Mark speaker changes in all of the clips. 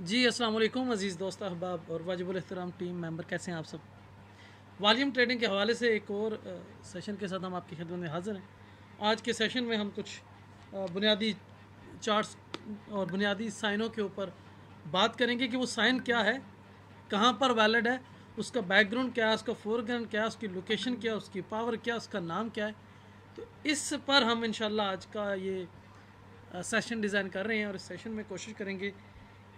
Speaker 1: जी अस्सलाम वालेकुम अज़ीज़ दोस्त अहबाब और वाजिबुल एहतराम टीम मेंबर, कैसे हैं आप सब। वॉल्यूम ट्रेडिंग के हवाले से एक और सेशन के साथ हम आपकी खिदमत में हाज़िर हैं। आज के सेशन में हम कुछ बुनियादी चार्ट्स और बुनियादी साइनों के ऊपर बात करेंगे कि वो साइन क्या है, कहाँ पर वैलिड है, उसका बैकग्राउंड क्या है, उसका फोरग्राउंड क्या है, उसकी लोकेशन क्या है, उसकी पावर क्या है, उसका नाम क्या है। तो इस पर हम इंशाल्लाह आज का ये सेशन डिज़ाइन कर रहे हैं और इस सेशन में कोशिश करेंगे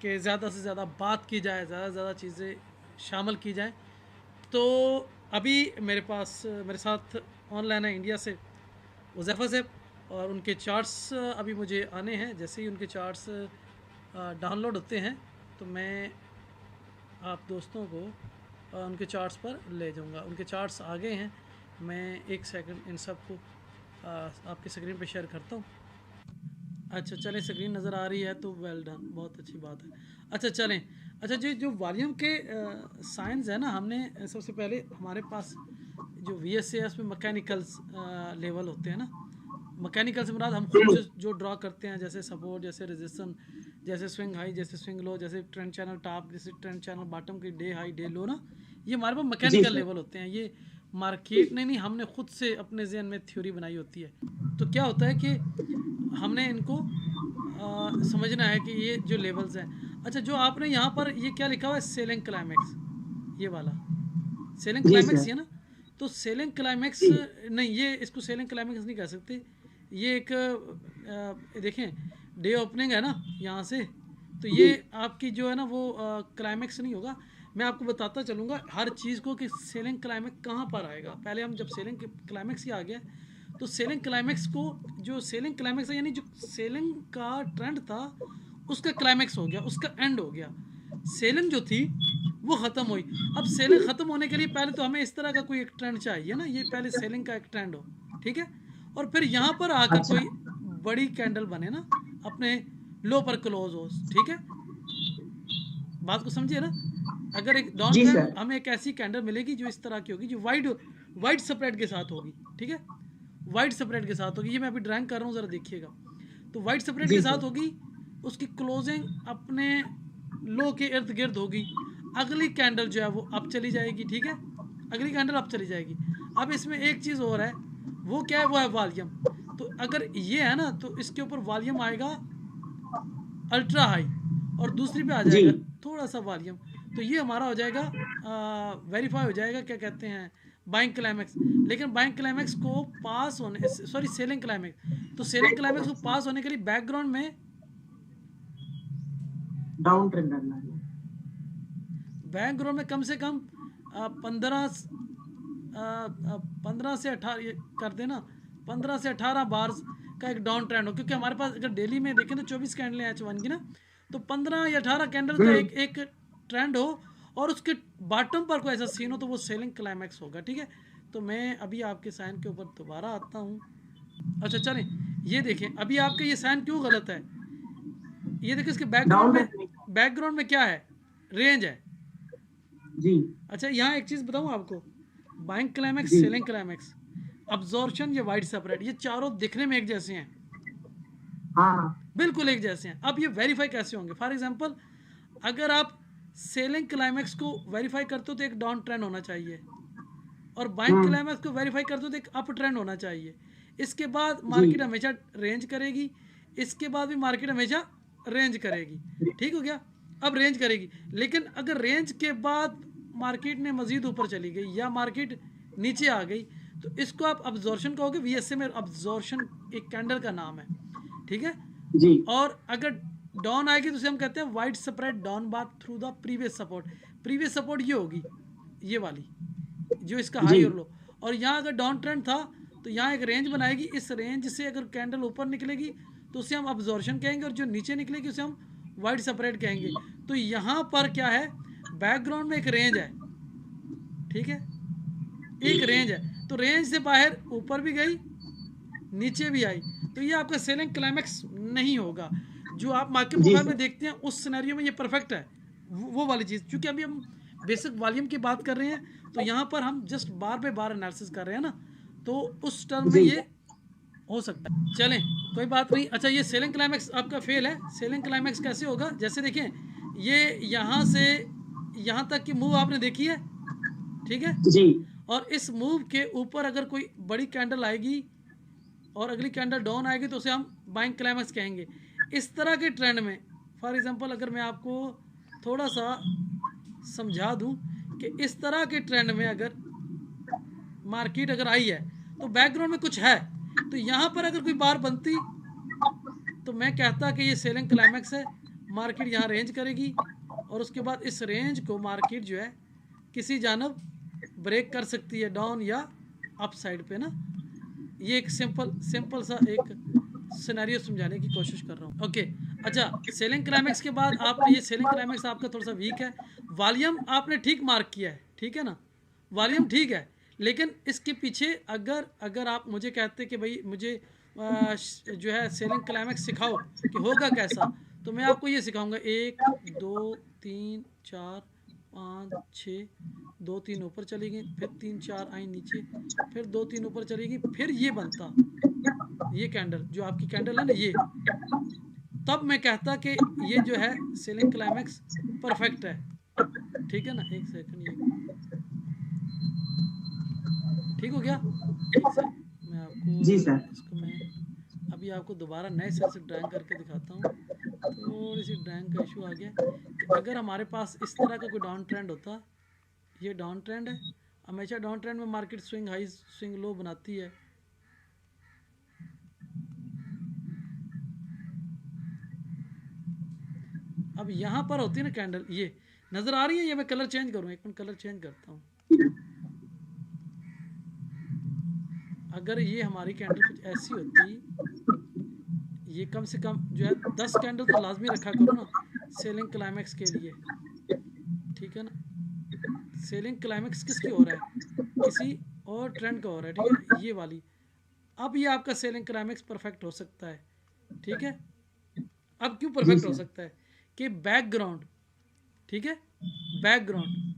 Speaker 1: कि ज़्यादा से ज़्यादा बात की जाए, ज़्यादा से ज़्यादा चीज़ें शामिल की जाएँ। तो अभी मेरे पास मेरे साथ ऑनलाइन है इंडिया से उज़ैफ़ा साहब, और उनके चार्ट्स अभी मुझे आने हैं। जैसे ही उनके चार्ट्स डाउनलोड होते हैं तो मैं आप दोस्तों को उनके चार्ट्स पर ले जाऊंगा। उनके चार्ट्स आ गए हैं, मैं एक सेकंड इन सब को आपकी स्क्रीन पे शेयर करता हूँ। अच्छा चलें, स्क्रीन नज़र आ रही है तो वेल डन, बहुत अच्छी बात है। अच्छा चलें, अच्छा जी, जो वॉल्यूम के साइंस है ना, हमने सबसे पहले हमारे पास जो वी एस है उसमें मैकेनिकल्स लेवल होते हैं ना। मैकेनिकल से मुराद हम खुद से जो ड्रा करते हैं, जैसे सपोर्ट, जैसे रेजिस्टेंस, जैसे स्विंग हाई, जैसे स्विंग लो, जैसे ट्रेंड चैनल टॉप, जैसे ट्रेंड चैनल बॉटम की डे हाई डे लो ना, ये हमारे पास
Speaker 2: जी
Speaker 1: मैकेनिकल
Speaker 2: सर।
Speaker 1: लेवल होते हैं। ये मार्केट ने नहीं, हमने खुद से अपने जहन में थ्योरी बनाई होती है। तो क्या होता है कि हमने इनको समझना है कि ये जो लेवल्स हैं। अच्छा, जो आपने यहाँ पर ये क्या लिखा हुआ है, सेलिंग क्लाइमेक्स, ये वाला सेलिंग
Speaker 2: जी
Speaker 1: क्लाइमेक्स,
Speaker 2: सर।
Speaker 1: ये ना। तो सेलिंग क्लाइमेक्स
Speaker 2: जी
Speaker 1: नहीं, ये इसको सेलिंग क्लाइमेक्स नहीं कह सकते। ये एक देखें, डे ओपनिंग है ना यहाँ से, तो
Speaker 2: जी।
Speaker 1: ये आपकी जो है ना वो क्लाइमेक्स नहीं होगा। मैं आपको बताता चलूँगा हर चीज़ को कि सेलिंग क्लाइमेक्स कहाँ पर आएगा। पहले हम जब सेलिंग क्लाइमेक्स ही आ गया, तो सेलिंग क्लाइमेक्स को, जो सेलिंग क्लाइमेक्स है यानी जो सेलिंग का ट्रेंड था उसका क्लाइमेक्स हो गया, उसका एंड हो गया। सेलिंग जो थी वो ख़त्म हुई। अब सेलिंग ख़त्म होने के लिए पहले तो हमें इस तरह का कोई एक ट्रेंड चाहिए ना, ये पहले सेलिंग का एक ट्रेंड हो, ठीक है। और फिर यहाँ पर आकर
Speaker 2: अच्छा।
Speaker 1: कोई बड़ी कैंडल बने ना, अपने लो पर क्लोज हो, ठीक है। बात को समझिए ना। अगर एक डाउन
Speaker 2: जी
Speaker 1: ट्रेंड,
Speaker 2: सर।
Speaker 1: हमें एक ऐसी कैंडल मिलेगी जो इस तरह की होगी, जो वाइड वाइड स्प्रेड के साथ होगी, ठीक है। वाइड स्प्रेड के साथ होगी, ये मैं अभी ड्राइंग कर रहा हूँ, ज़रा देखिएगा। तो वाइड स्प्रेड के
Speaker 2: जी
Speaker 1: साथ
Speaker 2: सर।
Speaker 1: होगी, उसकी क्लोजिंग अपने लो के इर्द गिर्द होगी। अगली कैंडल जो है वो अप चली जाएगी, ठीक है। अगली कैंडल अप चली जाएगी। अब इसमें एक चीज़ और है, वो क्या है, वो है वॉल्यूम। तो अगर ये है ना, तो इसके ऊपर वॉल्यूम आएगा अल्ट्रा हाई, और दूसरी पे आ
Speaker 2: जी।
Speaker 1: जाएगा थोड़ा सा वॉल्यूम। तो ये हमारा हो जाएगा, वेरीफाई हो जाएगा, क्या कहते हैं, बाइंग क्लाइमेक्स। लेकिन बाइंग क्लाइमेक्स को पास होने, सॉरी सेलिंग क्लाइमेक्स, तो सेलिंग क्लाइमेक्स को पास होने के लिए बैकग्राउंड में,
Speaker 2: डाउन ट्रेंड करना है।
Speaker 1: बैकग्राउंड में कम से कम 15 15 से 18 कर देना, 15 से 18 बार्स का एक डाउन ट्रेंड हो। क्योंकि हमारे पास अगर डेली में देखें तो 24 कैंडलें एच वन की ना, तो 15 या 18 कैंडल का एक एक ट्रेंड हो, और उसके बॉटम पर कोई ऐसा सीन हो, तो वो सेलिंग क्लाइमैक्स होगा, ठीक है। तो मैं अभी आपके साइन के ऊपर दोबारा आता हूँ। अच्छा चलें, ये देखें अभी आपका ये साइन क्यों गलत है। ये देखिए, इसके
Speaker 2: डाउन ट्रेंड नहीं।
Speaker 1: बैकग्राउंड में क्या है, रेंज है।
Speaker 2: जी।
Speaker 1: अच्छा, यहाँ एक चीज़ बताऊँ आपको, बाइंग क्लाइमैक्स,
Speaker 2: जी।
Speaker 1: सेलिंग क्लाइमैक्स, अब्जॉर्प्शन या वाइड सेपरेट, ये चारों दिखने में एक जैसे हैं,
Speaker 2: हाँ।
Speaker 1: बिल्कुल एक जैसे हैं। अब ये वेरीफाई कैसे होंगे। फॉर एग्जांपल, अगर आप सेलिंग क्लाइमैक्स को वेरीफाई करते हो तो एक डाउन ट्रेंड होना चाहिए, और बाइंग क्लाइमैक्स को वेरीफाई करते हो तो एक अप ट्रेंड होना चाहिए। इसके बाद
Speaker 2: जी।
Speaker 1: मार्केट हमेशा रेंज करेगी, इसके बाद भी मार्केट हमेशा रेंज करेगी, ठीक हो गया। अब रेंज करेगी, लेकिन अगर रेंज के बाद मार्केट ने मज़ीद ऊपर चली गई या मार्केट नीचे आ गई, तो इसको आप अब्जॉर्शन कहोगे। वीएसए में अब्जॉर्शन एक कैंडल का नाम है, ठीक है।
Speaker 2: जी।
Speaker 1: और अगर डाउन आएगी तो उसे हम कहते हैं wide spread down bath through the previous support. Previous support ये होगी, ये वाली, जो इसका
Speaker 2: जी।
Speaker 1: हाई और लो। और यहाँ अगर डाउन ट्रेंड था तो यहाँ एक रेंज बनाएगी, इस रेंज से अगर कैंडल ऊपर निकलेगी तो उसे हम अब्जॉर्शन कहेंगे, और जो नीचे निकलेगी उसे हम वाइड सेपरेट कहेंगे। तो यहाँ पर क्या है, बैकग्राउंड में एक रेंज है, ठीक है, एक रेंज है। तो रेंज से बाहर ऊपर भी गई, नीचे भी आई, तो ये आपका सेलिंग क्लाइमैक्स नहीं होगा। जो आप मार्केट
Speaker 2: जी
Speaker 1: प्रोफाइल में
Speaker 2: सर।
Speaker 1: देखते हैं उस सिनेरियो में ये परफेक्ट है, वो वाली चीज़। क्योंकि अभी हम बेसिक वॉल्यूम की बात कर रहे हैं, तो यहाँ पर हम जस्ट बार पे बार एनालिसिस कर रहे हैं ना, तो उस टर्म में
Speaker 2: जी।
Speaker 1: ये हो सकता है। चलें, कोई बात नहीं। अच्छा, ये सेलिंग क्लाइमैक्स आपका फेल है। सेलिंग क्लाइमैक्स कैसे होगा, जैसे देखें, ये यहाँ से यहाँ तक की मूव आपने देखी है, ठीक है।
Speaker 2: जी
Speaker 1: और इस मूव के ऊपर अगर कोई बड़ी कैंडल आएगी और अगली कैंडल डाउन आएगी तो उसे हम बाइंग क्लाइमैक्स कहेंगे। इस तरह के ट्रेंड में फॉर एग्जांपल अगर मैं आपको थोड़ा सा समझा दूं कि इस तरह के ट्रेंड में अगर मार्केट अगर आई है तो बैकग्राउंड में कुछ है, तो यहाँ पर अगर कोई बार बनती तो मैं कहता कि ये सेलिंग क्लाइमैक्स है, मार्केट यहाँ रेंज करेगी और उसके बाद इस रेंज को मार्केट जो है किसी जानब ब्रेक कर सकती है डाउन या अप साइड पे ना। ये एक सिंपल सा एक सिनेरियो समझाने की कोशिश कर रहा हूँ। ओके अच्छा, सेलिंग क्लाइमैक्स के बाद आपने ये सेलिंग क्लाइमैक्स आपका थोड़ा सा वीक है, वॉल्यूम आपने ठीक मार्क किया है, ठीक है ना, वॉल्यूम ठीक है, लेकिन इसके पीछे अगर आप मुझे कहते कि भाई मुझे जो है सेलिंग क्लाइमैक्स सिखाओ कि होगा कैसा, तो मैं आपको ये सिखाऊंगा 1 2 3 4 5 6, 2 3 ऊपर चली गई, फिर 3 4 आई नीचे, फिर 2 3 ऊपर चली गई, फिर ये बनता ये कैंडल जो आपकी कैंडल है ना ये, तब मैं कहता कि ये जो है सेलिंग क्लाइमैक्स परफेक्ट है, ठीक है ना। एक सेकंड, ये ठीक हो गया, एक सेकंड मैं आपको
Speaker 2: जी सर।
Speaker 1: इसको मैं अभी आपको दोबारा नए सिरे से ड्राइंग करके दिखाता हूँ। थोड़ी सी ड्राइंग का इशू आ गया कि अगर हमारे पास इस तरह का कोई डाउन ट्रेंड होता, ये डाउन ट्रेंड है, हमेशा डाउन ट्रेंड में market swing high swing low बनाती है। अब यहाँ पर होती है ना कैंडल, ये नजर आ रही है, ये मैं कलर चेंज करूँ, एक मिनट कलर चेंज करता हूँ। अगर ये हमारी कैंडल कुछ ऐसी होती, ये कम से कम जो है 10 कैंडल तो लाजमी रखा करो ना सेलिंग क्लाइमैक्स के लिए, ठीक है ना। सेलिंग क्लाइमैक्स किसकी हो रहा है, किसी और ट्रेंड का हो रहा है, ठीक है, ये वाली। अब ये आपका सेलिंग क्लाइमैक्स परफेक्ट हो सकता है, ठीक है। अब क्यों परफेक्ट हो सकता है कि बैकग्राउंड, ठीक है, बैकग्राउंड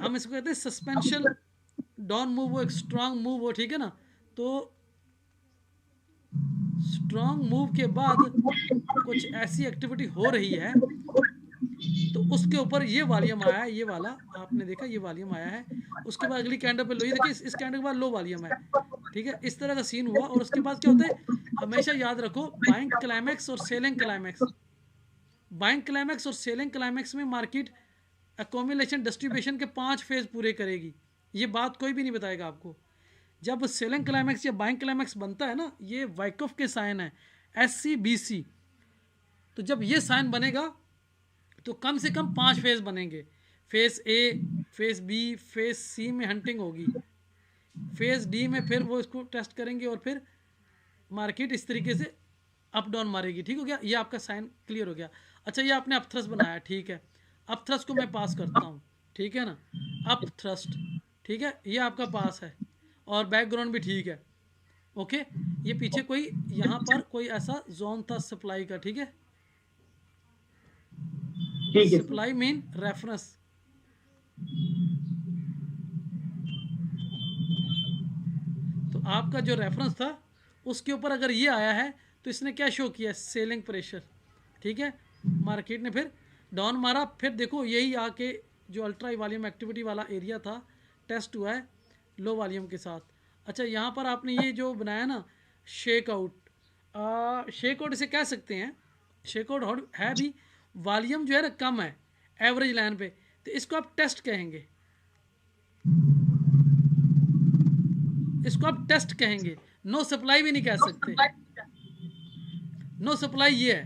Speaker 1: हम इसको कहते हैं सस्पेंशन डाउन मूव हो, एक स्ट्रांग मूव हो, ठीक है ना। तो स्ट्रांग मूव के बाद कुछ ऐसी एक्टिविटी हो रही है तो उसके ऊपर ये वॉल्यूम आया है, ये वाला आपने देखा ये वॉल्यूम आया है, उसके बाद अगली कैंडल पे लो, ये देखिए इस कैंडल के बाद लो वॉल्यूम है, ठीक है, इस तरह का सीन हुआ। और उसके बाद क्या होता है, हमेशा याद रखो बाइंग क्लाइमैक्स और सेलिंग क्लाइमैक्स, बाइंग क्लाइमैक्स और सेलिंग क्लाइमैक्स में मार्केट अकोमुलेशन डिस्ट्रीब्यूशन के 5 फेज पूरे करेगी, ये बात कोई भी नहीं बताएगा आपको। जब सेलिंग क्लाइमैक्स या बाइंग क्लाइमैक्स बनता है ना, ये वाइकॉफ के साइन है SCBC, तो जब ये साइन बनेगा तो कम से कम 5 फेज बनेंगे, phase A, phase B, phase C में हंटिंग होगी, फेज D में फिर वो इसको टेस्ट करेंगे और फिर मार्केट इस तरीके से अप डाउन मारेगी, ठीक हो गया, ये आपका साइन क्लियर हो गया। अच्छा, ये आपने अप थ्रस्ट बनाया, ठीक है, अप थ्रस्ट को मैं पास करता हूँ, ठीक है ना, अप थ्रस्ट, ठीक है, ये आपका पास है और बैकग्राउंड भी ठीक है, ओके। ये पीछे कोई यहाँ पर कोई ऐसा जोन था सप्लाई का, ठीक है, सप्लाई मीन रेफरेंस, तो आपका जो रेफरेंस था उसके ऊपर अगर ये आया है तो इसने क्या शो किया, सेलिंग प्रेशर, ठीक है, मार्केट ने फिर डाउन मारा, फिर देखो यही आके जो अल्ट्रा वॉल्यूम एक्टिविटी वाला एरिया था टेस्ट हुआ है लो वॉल्यूम के साथ। अच्छा, यहाँ पर आपने ये जो बनाया ना शेक आउट इसे कह सकते हैं, शेक आउट है भी, वॉल्यूम जो है ना कम है एवरेज लाइन पे, तो इसको आप टेस्ट कहेंगे, इसको आप टेस्ट कहेंगे, नो सप्लाई भी नहीं कह सकते, नो सप्लाई ये है,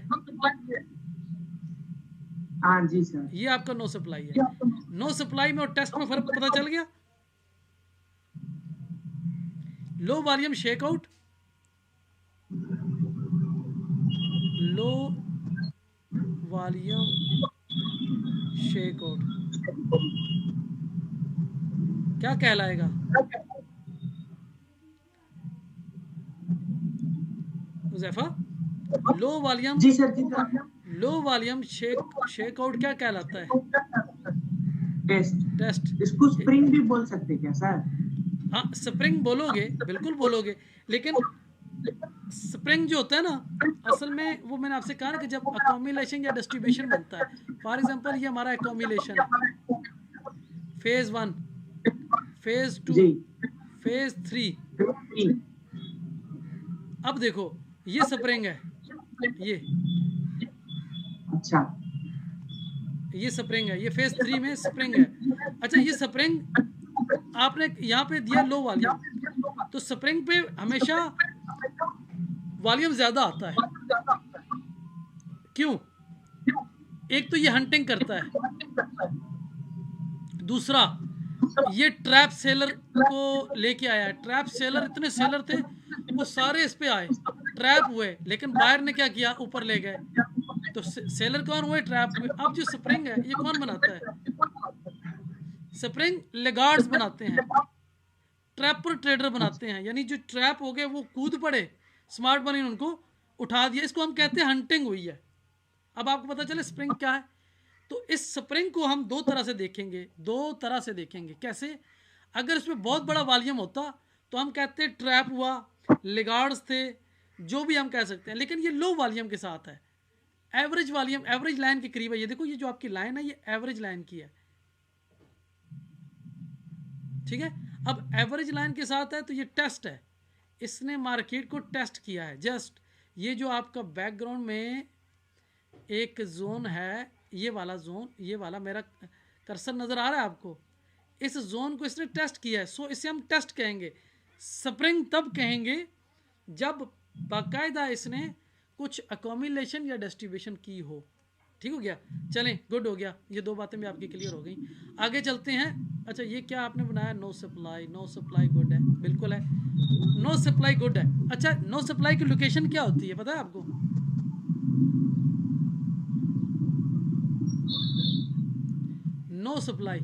Speaker 2: हाँ जी सर,
Speaker 1: ये आपका नो सप्लाई है। नो सप्लाई में और टेस्ट में फर्क पता चल गया। Low volume shake out, low volume shake out क्या कहलाएगा, हुज़ैफा, लो वॉल्यूम,
Speaker 2: जी सर, जी sir,
Speaker 1: low volume shake out क्या कहलाता है, टेस्ट।
Speaker 2: इसको स्प्रिंग भी बोल सकते क्या सर?
Speaker 1: हाँ, स्प्रिंग बोलोगे, बिल्कुल बोलोगे, लेकिन स्प्रिंग जो होता है ना, असल में वो मैंने आपसे कहा ना कि जब अकोमिलेशन या डिस्ट्रीब्यूशन बनता है, फॉर एग्जांपल ये हमारा अकोमिलेशन है, फेज 1, फेज 2,
Speaker 2: जी
Speaker 1: फेज 3। अब देखो ये स्प्रिंग है, ये
Speaker 2: अच्छा
Speaker 1: ये स्प्रिंग है, ये फेज 3 में स्प्रिंग है। अच्छा ये स्प्रिंग आपने यहाँ पे दिया लो वॉल्यूम, तो स्प्रिंग पे हमेशा वॉल्यूम ज़्यादा आता है। क्यों? एक तो ये हंटिंग करता है, दूसरा ये ट्रैप सेलर को लेके आया है। ट्रैप सेलर, इतने सेलर थे वो सारे इस पे आए, ट्रैप हुए, लेकिन बायर ने क्या किया, ऊपर ले गए। तो सेलर कौन हुए, ट्रैप हुए। अब जो स्प्रिंग है ये कौन बनाता है, स्प्रिंग लेगार्ड्स बनाते हैं, ट्रैपर ट्रेडर बनाते हैं। यानी जो ट्रैप हो गए वो कूद पड़े, स्मार्ट मनी ने उनको उठा दिया, इसको हम कहते हैं हंटिंग हुई है। अब आपको पता चले स्प्रिंग क्या है। तो इस स्प्रिंग को हम दो तरह से देखेंगे, दो तरह से देखेंगे। कैसे? अगर इसमें बहुत बड़ा वॉल्यूम होता तो हम कहते हैं ट्रैप हुआ, लेगार्ड्स थे, जो भी हम कह सकते हैं। लेकिन ये लो वॉल्यूम के साथ है, एवरेज वॉल्यूम, एवरेज लाइन के करीब है। ये देखो ये जो आपकी लाइन है ये एवरेज लाइन की है, ठीक है। अब एवरेज लाइन के साथ है तो ये टेस्ट है, इसने मार्केट को टेस्ट किया है। जस्ट ये जो आपका बैकग्राउंड में एक जोन है, ये वाला जोन, ये वाला मेरा कर्सर नज़र आ रहा है आपको, इस जोन को इसने टेस्ट किया है। सो इसे हम टेस्ट कहेंगे। स्प्रिंग तब कहेंगे जब बाकायदा इसने कुछ अकोमिलेशन या डिस्ट्रीब्यूशन की हो। ठीक हो गया, चलें, गुड हो गया, ये दो बातें भी आपकी क्लियर हो गई। आगे चलते हैं। अच्छा ये क्या आपने बनाया, no supply, no supply good है, बिल्कुल है, नो सप्लाई गुड है। अच्छा नो सप्लाई की लोकेशन क्या होती है पता है आपको? नो सप्लाई,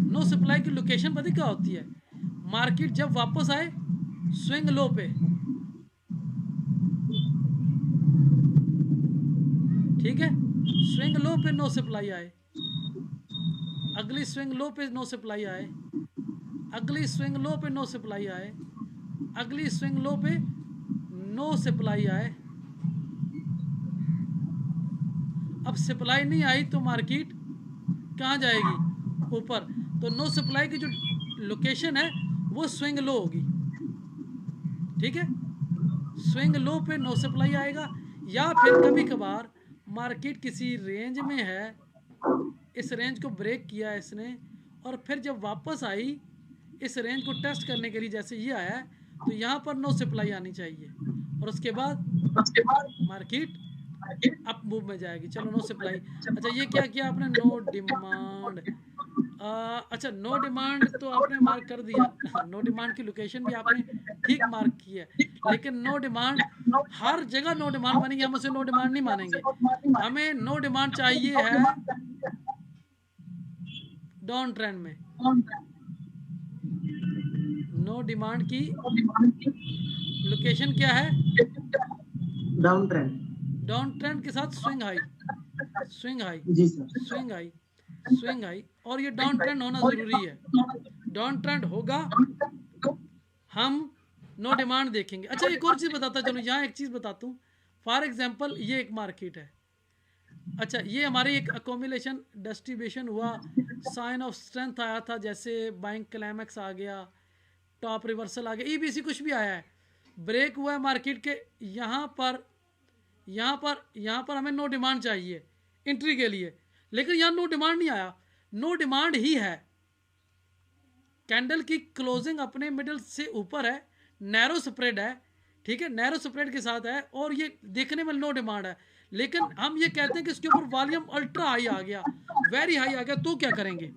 Speaker 1: नो सप्लाई की लोकेशन पता क्या होती है? मार्केट जब वापस आए स्विंग लो पे, ठीक है, स्विंग लो पे नो सप्लाई आए, अगली स्विंग लो पे नो सप्लाई आए, अगली स्विंग लो पे नो सप्लाई आए, अगली स्विंग लो पे नो सप्लाई आए। अब सप्लाई नहीं आई तो मार्केट कहाँ जाएगी, ऊपर। तो नो सप्लाई की जो लोकेशन है वो स्विंग लो होगी, ठीक है। स्विंग लो पे नो सप्लाई आएगा, या फिर कभी कभार मार्केट किसी रेंज में है, इस रेंज को ब्रेक किया इसने, और फिर जब वापस आई इस रेंज को टेस्ट करने के लिए, जैसे ये आया है, तो यहाँ पर नो सप्लाई आनी चाहिए, और उसके बाद मार्केट अप मूव में जाएगी। चलो नो सप्लाई। अच्छा ये क्या किया आपने, नो डिमांड। अच्छा नो डिमांड तो आपने मार्क कर दिया, नो डिमांड की लोकेशन भी आपने ठीक मार्क की है, लेकिन नो डिमांड हर जगह नो डिमांड बनेगी, हम उसे नो डिमांड नहीं मानेंगे। हमें नो डिमांड चाहिए है डाउन ट्रेंड में। नो डिमांड की लोकेशन क्या है,
Speaker 2: डाउन ट्रेंड,
Speaker 1: डाउन ट्रेंड के साथ स्विंग हाई, स्विंग हाई,
Speaker 2: जी sir,
Speaker 1: swing high, swing high, और ये डाउन ट्रेंड होना ज़रूरी है। डाउन ट्रेंड होगा हम नो डिमांड देखेंगे। अच्छा एक और चीज़ बताता चलो, यहाँ एक चीज़ बताता हूँ। फॉर एग्जांपल ये एक मार्केट है, अच्छा ये हमारी एक अकोमिलेशन डिस्ट्रीब्यूशन हुआ, साइन ऑफ स्ट्रेंथ आया था, जैसे बाइंग क्लाइमैक्स आ गया, टॉप रिवर्सल आ गया, ईबीसी कुछ भी आया है, ब्रेक हुआ है मार्केट के यहाँ पर, यहाँ पर हमें नो डिमांड चाहिए एंट्री के लिए, लेकिन यहाँ नो डिमांड नहीं आया, नो डिमांड ही है। कैंडल की क्लोजिंग अपने मिडल से ऊपर है, नैरो स्प्रेड है, ठीक है, नैरो स्प्रेड के साथ है, और ये देखने में नो डिमांड है, लेकिन हम ये कहते हैं कि इसके ऊपर वॉल्यूम अल्ट्रा हाई आ गया, वेरी हाई आ गया, तो क्या करेंगे?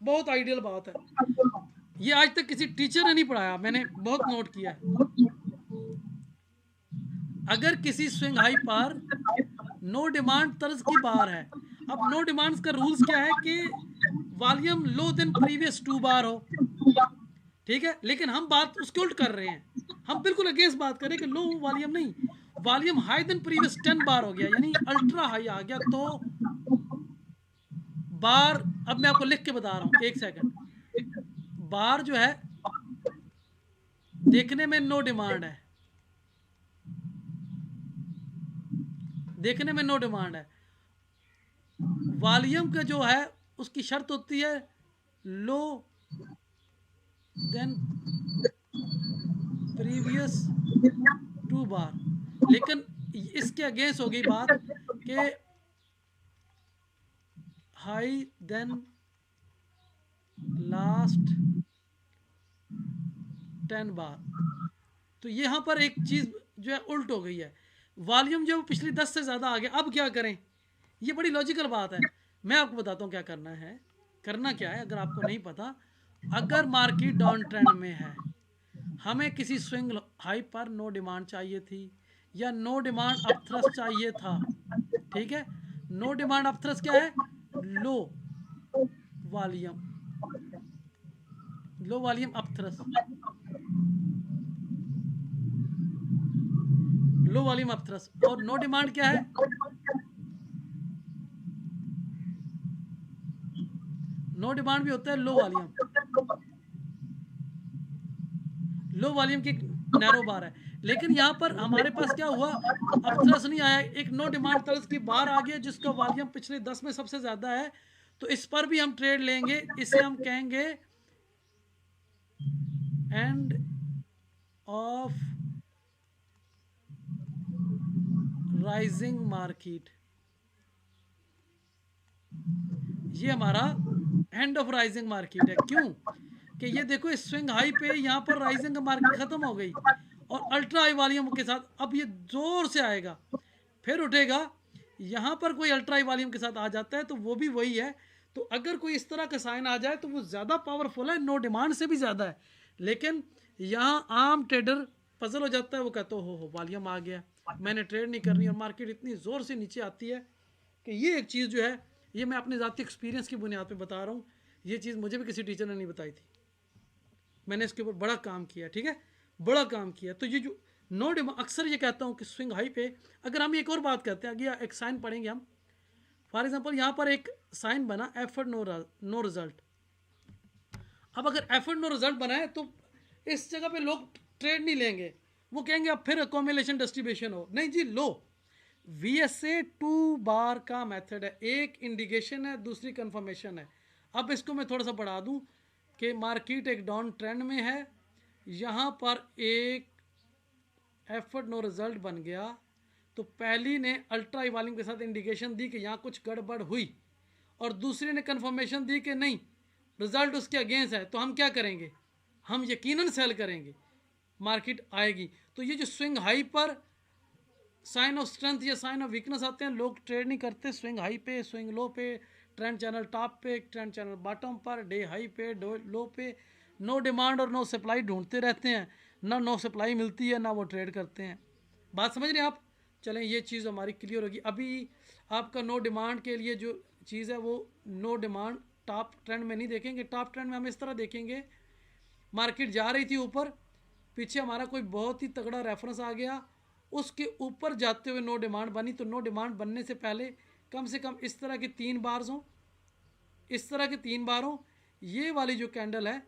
Speaker 1: बहुत आइडियल बात है, ये आज तक किसी टीचर ने नहीं पढ़ाया, मैंने बहुत नोट किया है। अगर किसी स्विंग हाई पर नो डिमांड तर्ज की बार है, अब नो डिमांड्स का रूल्स क्या है कि वॉल्यूम लो देन प्रीवियस 2 बार हो, ठीक है, लेकिन हम बात उसके उल्ट कर रहे हैं, हम बिल्कुल अगेंस्ट बात करें कि लो वॉल्यूम नहीं, वॉल्यूम हाई देन प्रीवियस 10 बार हो गया, यानी अल्ट्रा हाई आ गया, तो बार, अब मैं आपको लिख के बता रहा हूँ, एक सेकंड। बार जो है देखने में नो डिमांड है, देखने में नो डिमांड है। वॉल्यूम का जो है उसकी शर्त होती है लो देन प्रीवियस 2 बार। लेकिन इसके अगेंस्ट हो गई बात कि हाई देन लास्ट 10 बार। तो यहाँ पर एक चीज़ जो है उल्ट हो गई है, वॉल्यूम जो पिछली 10 से ज़्यादा आ गया। अब क्या करें, ये बड़ी लॉजिकल बात है। मैं आपको बताता हूँ क्या करना है। करना क्या है, अगर आपको नहीं पता, अगर मार्केट डाउन ट्रेंड में है, हमें किसी स्विंग हाई पर नो डिमांड चाहिए थी या नो डिमांड अपथ्रस्ट चाहिए था, ठीक है। नो डिमांड अपथ्रस्ट क्या है, low volume, low volume upthrust, low volume upthrust. और नो डिमांड क्या है, नो डिमांड भी होता है लो वॉल्यूम, लो वॉल्यूम की नैरो बार है। लेकिन यहाँ पर हमारे पास क्या हुआ, अपथ्रस्ट नहीं आया, एक नो डिमांड तरस की बार आ गया जिसका वॉल्यूम पिछले 10 में सबसे ज़्यादा है। तो इस पर भी हम ट्रेड लेंगे, इसे हम कहेंगे एंड ऑफ राइजिंग मार्केट। ये हमारा एंड ऑफ राइजिंग मार्केट है। क्यों कि ये देखो, इस स्विंग हाई पे यहाँ पर राइजिंग मार्केट खत्म हो गई और अल्ट्रा हाई वॉल्यूम के साथ अब ये जोर से आएगा, फिर उठेगा। यहाँ पर कोई अल्ट्रा हाई वॉल्यूम के साथ आ जाता है तो वो भी वही है। तो अगर कोई इस तरह का साइन आ जाए तो वो ज़्यादा पावरफुल है, नो डिमांड से भी ज़्यादा है। लेकिन यहाँ आम ट्रेडर पजल हो जाता है, वो कहते हो वॉल्यूम आ गया, मैंने ट्रेड नहीं करनी, और मार्केट इतनी ज़ोर से नीचे आती है कि ये एक चीज़ जो है, ये मैं अपने ज़ाती एक्सपीरियंस की बुनियाद पे बता रहा हूँ। ये चीज़ मुझे भी किसी टीचर ने नहीं बताई थी, मैंने इसके ऊपर बड़ा काम किया, ठीक है, बड़ा काम किया। तो ये जो नो डिमांड, अक्सर ये कहता हूँ कि स्विंग हाई पे, अगर हम एक और बात करते हैं, आगे एक साइन पढ़ेंगे हम। फॉर एग्जांपल यहाँ पर एक साइन बना एफर्ट नो रिजल्ट। अब अगर एफर्ट नो रिजल्ट बना है तो इस जगह पे लोग ट्रेड नहीं लेंगे, वो कहेंगे अब फिर अकोमुलेशन डिस्ट्रीब्यूशन हो। नहीं जी, लो VSA 2 बार का मेथड है, एक इंडिकेशन है, दूसरी कंफर्मेशन है। अब इसको मैं थोड़ा सा बढ़ा दूं कि मार्केट एक डाउन ट्रेंड में है, यहाँ पर एक एफर्ट नो रिजल्ट बन गया, तो पहली ने अल्ट्रा हाई वॉल्यूम के साथ इंडिकेशन दी कि यहाँ कुछ गड़बड़ हुई, और दूसरी ने कंफर्मेशन दी कि नहीं, रिजल्ट उसके अगेंस्ट है। तो हम क्या करेंगे, हम यकीनन सेल करेंगे, मार्केट आएगी। तो ये जो स्विंग हाई पर साइन ऑफ स्ट्रेंथ या साइन ऑफ वीकनेस आते हैं, लोग ट्रेड नहीं करते स्विंग हाई पे, स्विंग लो पे, ट्रेंड चैनल टॉप पे, ट्रेंड चैनल बॉटम पर, डे हाई पे, लो पे, नो डिमांड और नो सप्लाई ढूंढते रहते हैं, ना नो सप्लाई मिलती है, ना वो ट्रेड करते हैं। बात समझ रहे हैं आप। चलें, ये चीज़ हमारी क्लियर होगी। अभी आपका नो डिमांड के लिए जो चीज़ है वो नो डिमांड टॉप ट्रेंड में नहीं देखेंगे। टॉप ट्रेंड में हम इस तरह देखेंगे, मार्केट जा रही थी ऊपर, पीछे हमारा कोई बहुत ही तगड़ा रेफरेंस आ गया, उसके ऊपर जाते हुए नो डिमांड बनी। तो नो डिमांड बनने से पहले कम से कम इस तरह की 3 बार्स हों, इस तरह के 3 बार हों, ये वाली जो कैंडल है,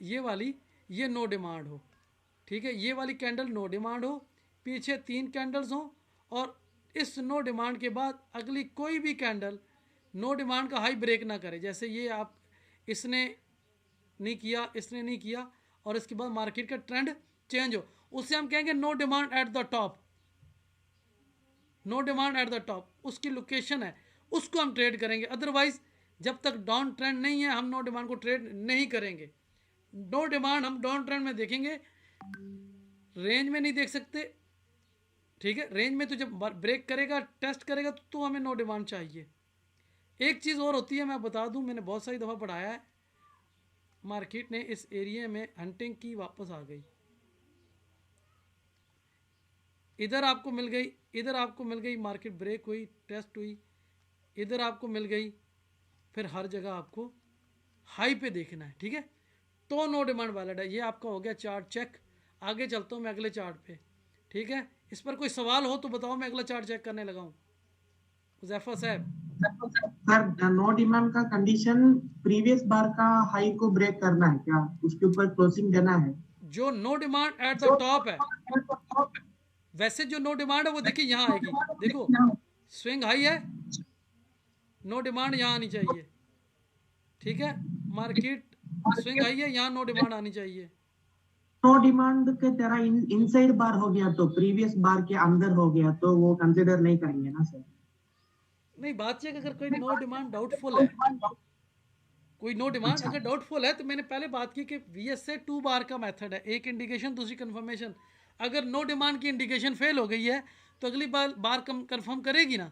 Speaker 1: ये वाली, ये नो डिमांड हो, ठीक है, ये वाली कैंडल नो डिमांड हो, पीछे 3 कैंडल्स हों, और इस नो डिमांड के बाद अगली कोई भी कैंडल नो डिमांड का हाई ब्रेक ना करे। जैसे ये आप, इसने नहीं किया, इसने नहीं किया, और इसके बाद मार्केट का ट्रेंड चेंज हो, उसे हम कहेंगे no demand at the top. No demand at the top उसकी लोकेशन है, उसको हम ट्रेड करेंगे। अदरवाइज जब तक डाउन ट्रेंड नहीं है, हम नो डिमांड को ट्रेड नहीं करेंगे। नो डिमांड हम डाउन ट्रेंड में देखेंगे, रेंज में नहीं देख सकते, ठीक है। रेंज में तो जब ब्रेक करेगा, टेस्ट करेगा, तो हमें नो डिमांड चाहिए। एक चीज़ और होती है, मैं बता दूं, मैंने बहुत सारी दफ़ा पढ़ाया है, मार्केट ने इस एरिया में हंटिंग की, वापस आ गई, इधर आपको मिल गई, इधर आपको मिल गई, मार्केट ब्रेक हुई, टेस्ट हुई, इधर आपको मिल गई, फिर हर जगह आपको हाई पे देखना है, ठीक है। तो नो डिमांड वैलिड है। ये आपका हो गया चार्ट चेक। आगे चलता हूँ मैं अगले चार्ट पे, ठीक है। इस पर कोई सवाल हो तो बताओ, मैं अगला चार्ट चेक करने लगा हूँ। हुज़ैफा साहब,
Speaker 2: सर नो डिमांड का कंडीशन प्रीवियस बार का हाई को ब्रेक करना है क्या, उसके ऊपर क्लोजिंग देना है?
Speaker 1: जो no demand at the top है, वैसे जो नो डिमांड है वो देखिए यहाँ आएगी, देखो स्विंग हाई है, नो डिमांड यहाँ आनी चाहिए, ठीक है, मार्केट स्विंग हाई है, यहाँ नो डिमांड आनी चाहिए।
Speaker 2: नो डिमांड के तरह इनसाइड बार हो गया तो प्रीवियस बार के अंदर हो गया तो वो कंसिडर नहीं करेंगे ना सर?
Speaker 1: नहीं, बात यह कि अगर कोई नो डिमांड डाउटफुल है, कोई नो डिमांड
Speaker 2: अच्छा
Speaker 1: अगर डाउटफुल है, तो मैंने पहले बात की कि वीएसए 2 बार का मेथड है, एक इंडिकेशन दूसरी कंफर्मेशन। अगर नो डिमांड की इंडिकेशन फेल हो गई है तो अगली बार कंफर्म करेगी ना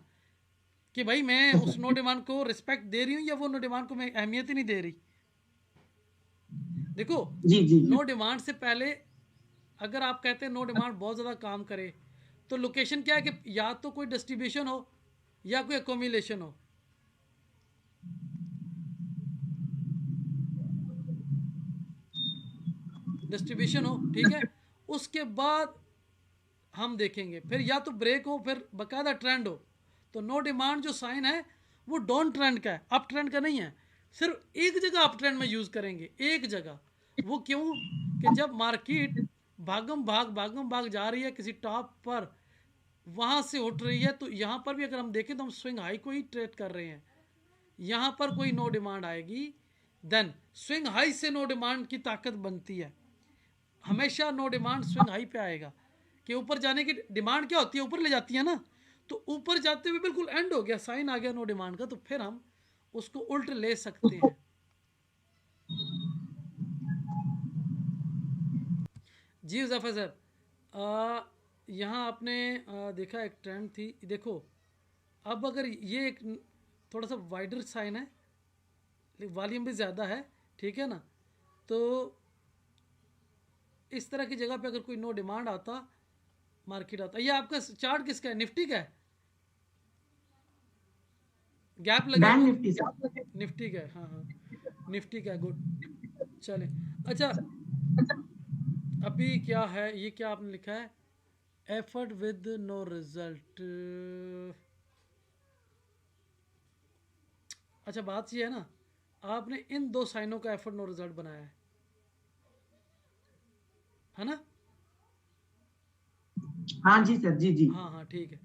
Speaker 1: कि भाई मैं उस नो डिमांड को रिस्पेक्ट दे रही हूँ या वो नो डिमांड को मैं अहमियत ही नहीं दे रही। देखो,
Speaker 2: जी जी
Speaker 1: नो डिमांड से पहले अगर आप कहते हैं नो डिमांड बहुत ज़्यादा काम करे, तो लोकेशन क्या है कि या तो कोई डिस्ट्रीब्यूशन हो या कोई एकोमिलेशन हो। डिस्ट्रीब्यूशन हो, ठीक है, उसके बाद हम देखेंगे, फिर या तो ब्रेक हो, फिर बाकायदा ट्रेंड हो। तो नो डिमांड जो साइन है वो डाउन ट्रेंड का है, अप ट्रेंड का नहीं है। सिर्फ एक जगह अप ट्रेंड में यूज़ करेंगे, एक जगह। वो क्यों कि जब मार्केट भागम भाग जा रही है किसी टॉप पर, वहाँ से उठ रही है, तो यहाँ पर भी अगर हम देखें तो हम स्विंग हाई को ही ट्रेड कर रहे हैं। यहाँ पर कोई नो डिमांड आएगी, देन स्विंग हाई से नो डिमांड की ताकत बनती है। हमेशा नो डिमांड स्विंग हाई पे आएगा, कि ऊपर जाने की डिमांड क्या होती है, ऊपर ले जाती है ना। तो ऊपर जाते हुए बिल्कुल एंड हो गया, साइन आ गया नो डिमांड का, तो फिर हम उसको उल्ट ले सकते हैं। जी जफर सर, यहाँ आपने देखा एक ट्रेंड थी, देखो अब अगर ये एक थोड़ा सा वाइडर साइन है, वॉल्यूम भी ज़्यादा है, ठीक है ना, तो इस तरह की जगह पे अगर कोई नो डिमांड आता, मार्केट आता। ये आपका चार्ट किसका है, निफ्टी का है? गैप लगे
Speaker 2: बैंक
Speaker 1: हुए
Speaker 2: निफ्टी सर।
Speaker 1: निफ्टी का है, हाँ हाँ, निफ्टी का है, गुड। चले, अच्छा, अभी क्या है, ये क्या आपने लिखा है, एफर्ट विद नो रिजल्ट। अच्छा, बात ये है ना, आपने इन दो साइनों का एफर्ट नो रिजल्ट बनाया है ना?
Speaker 2: हाँ जी सर, जी जी।
Speaker 1: हाँ हाँ, ठीक है।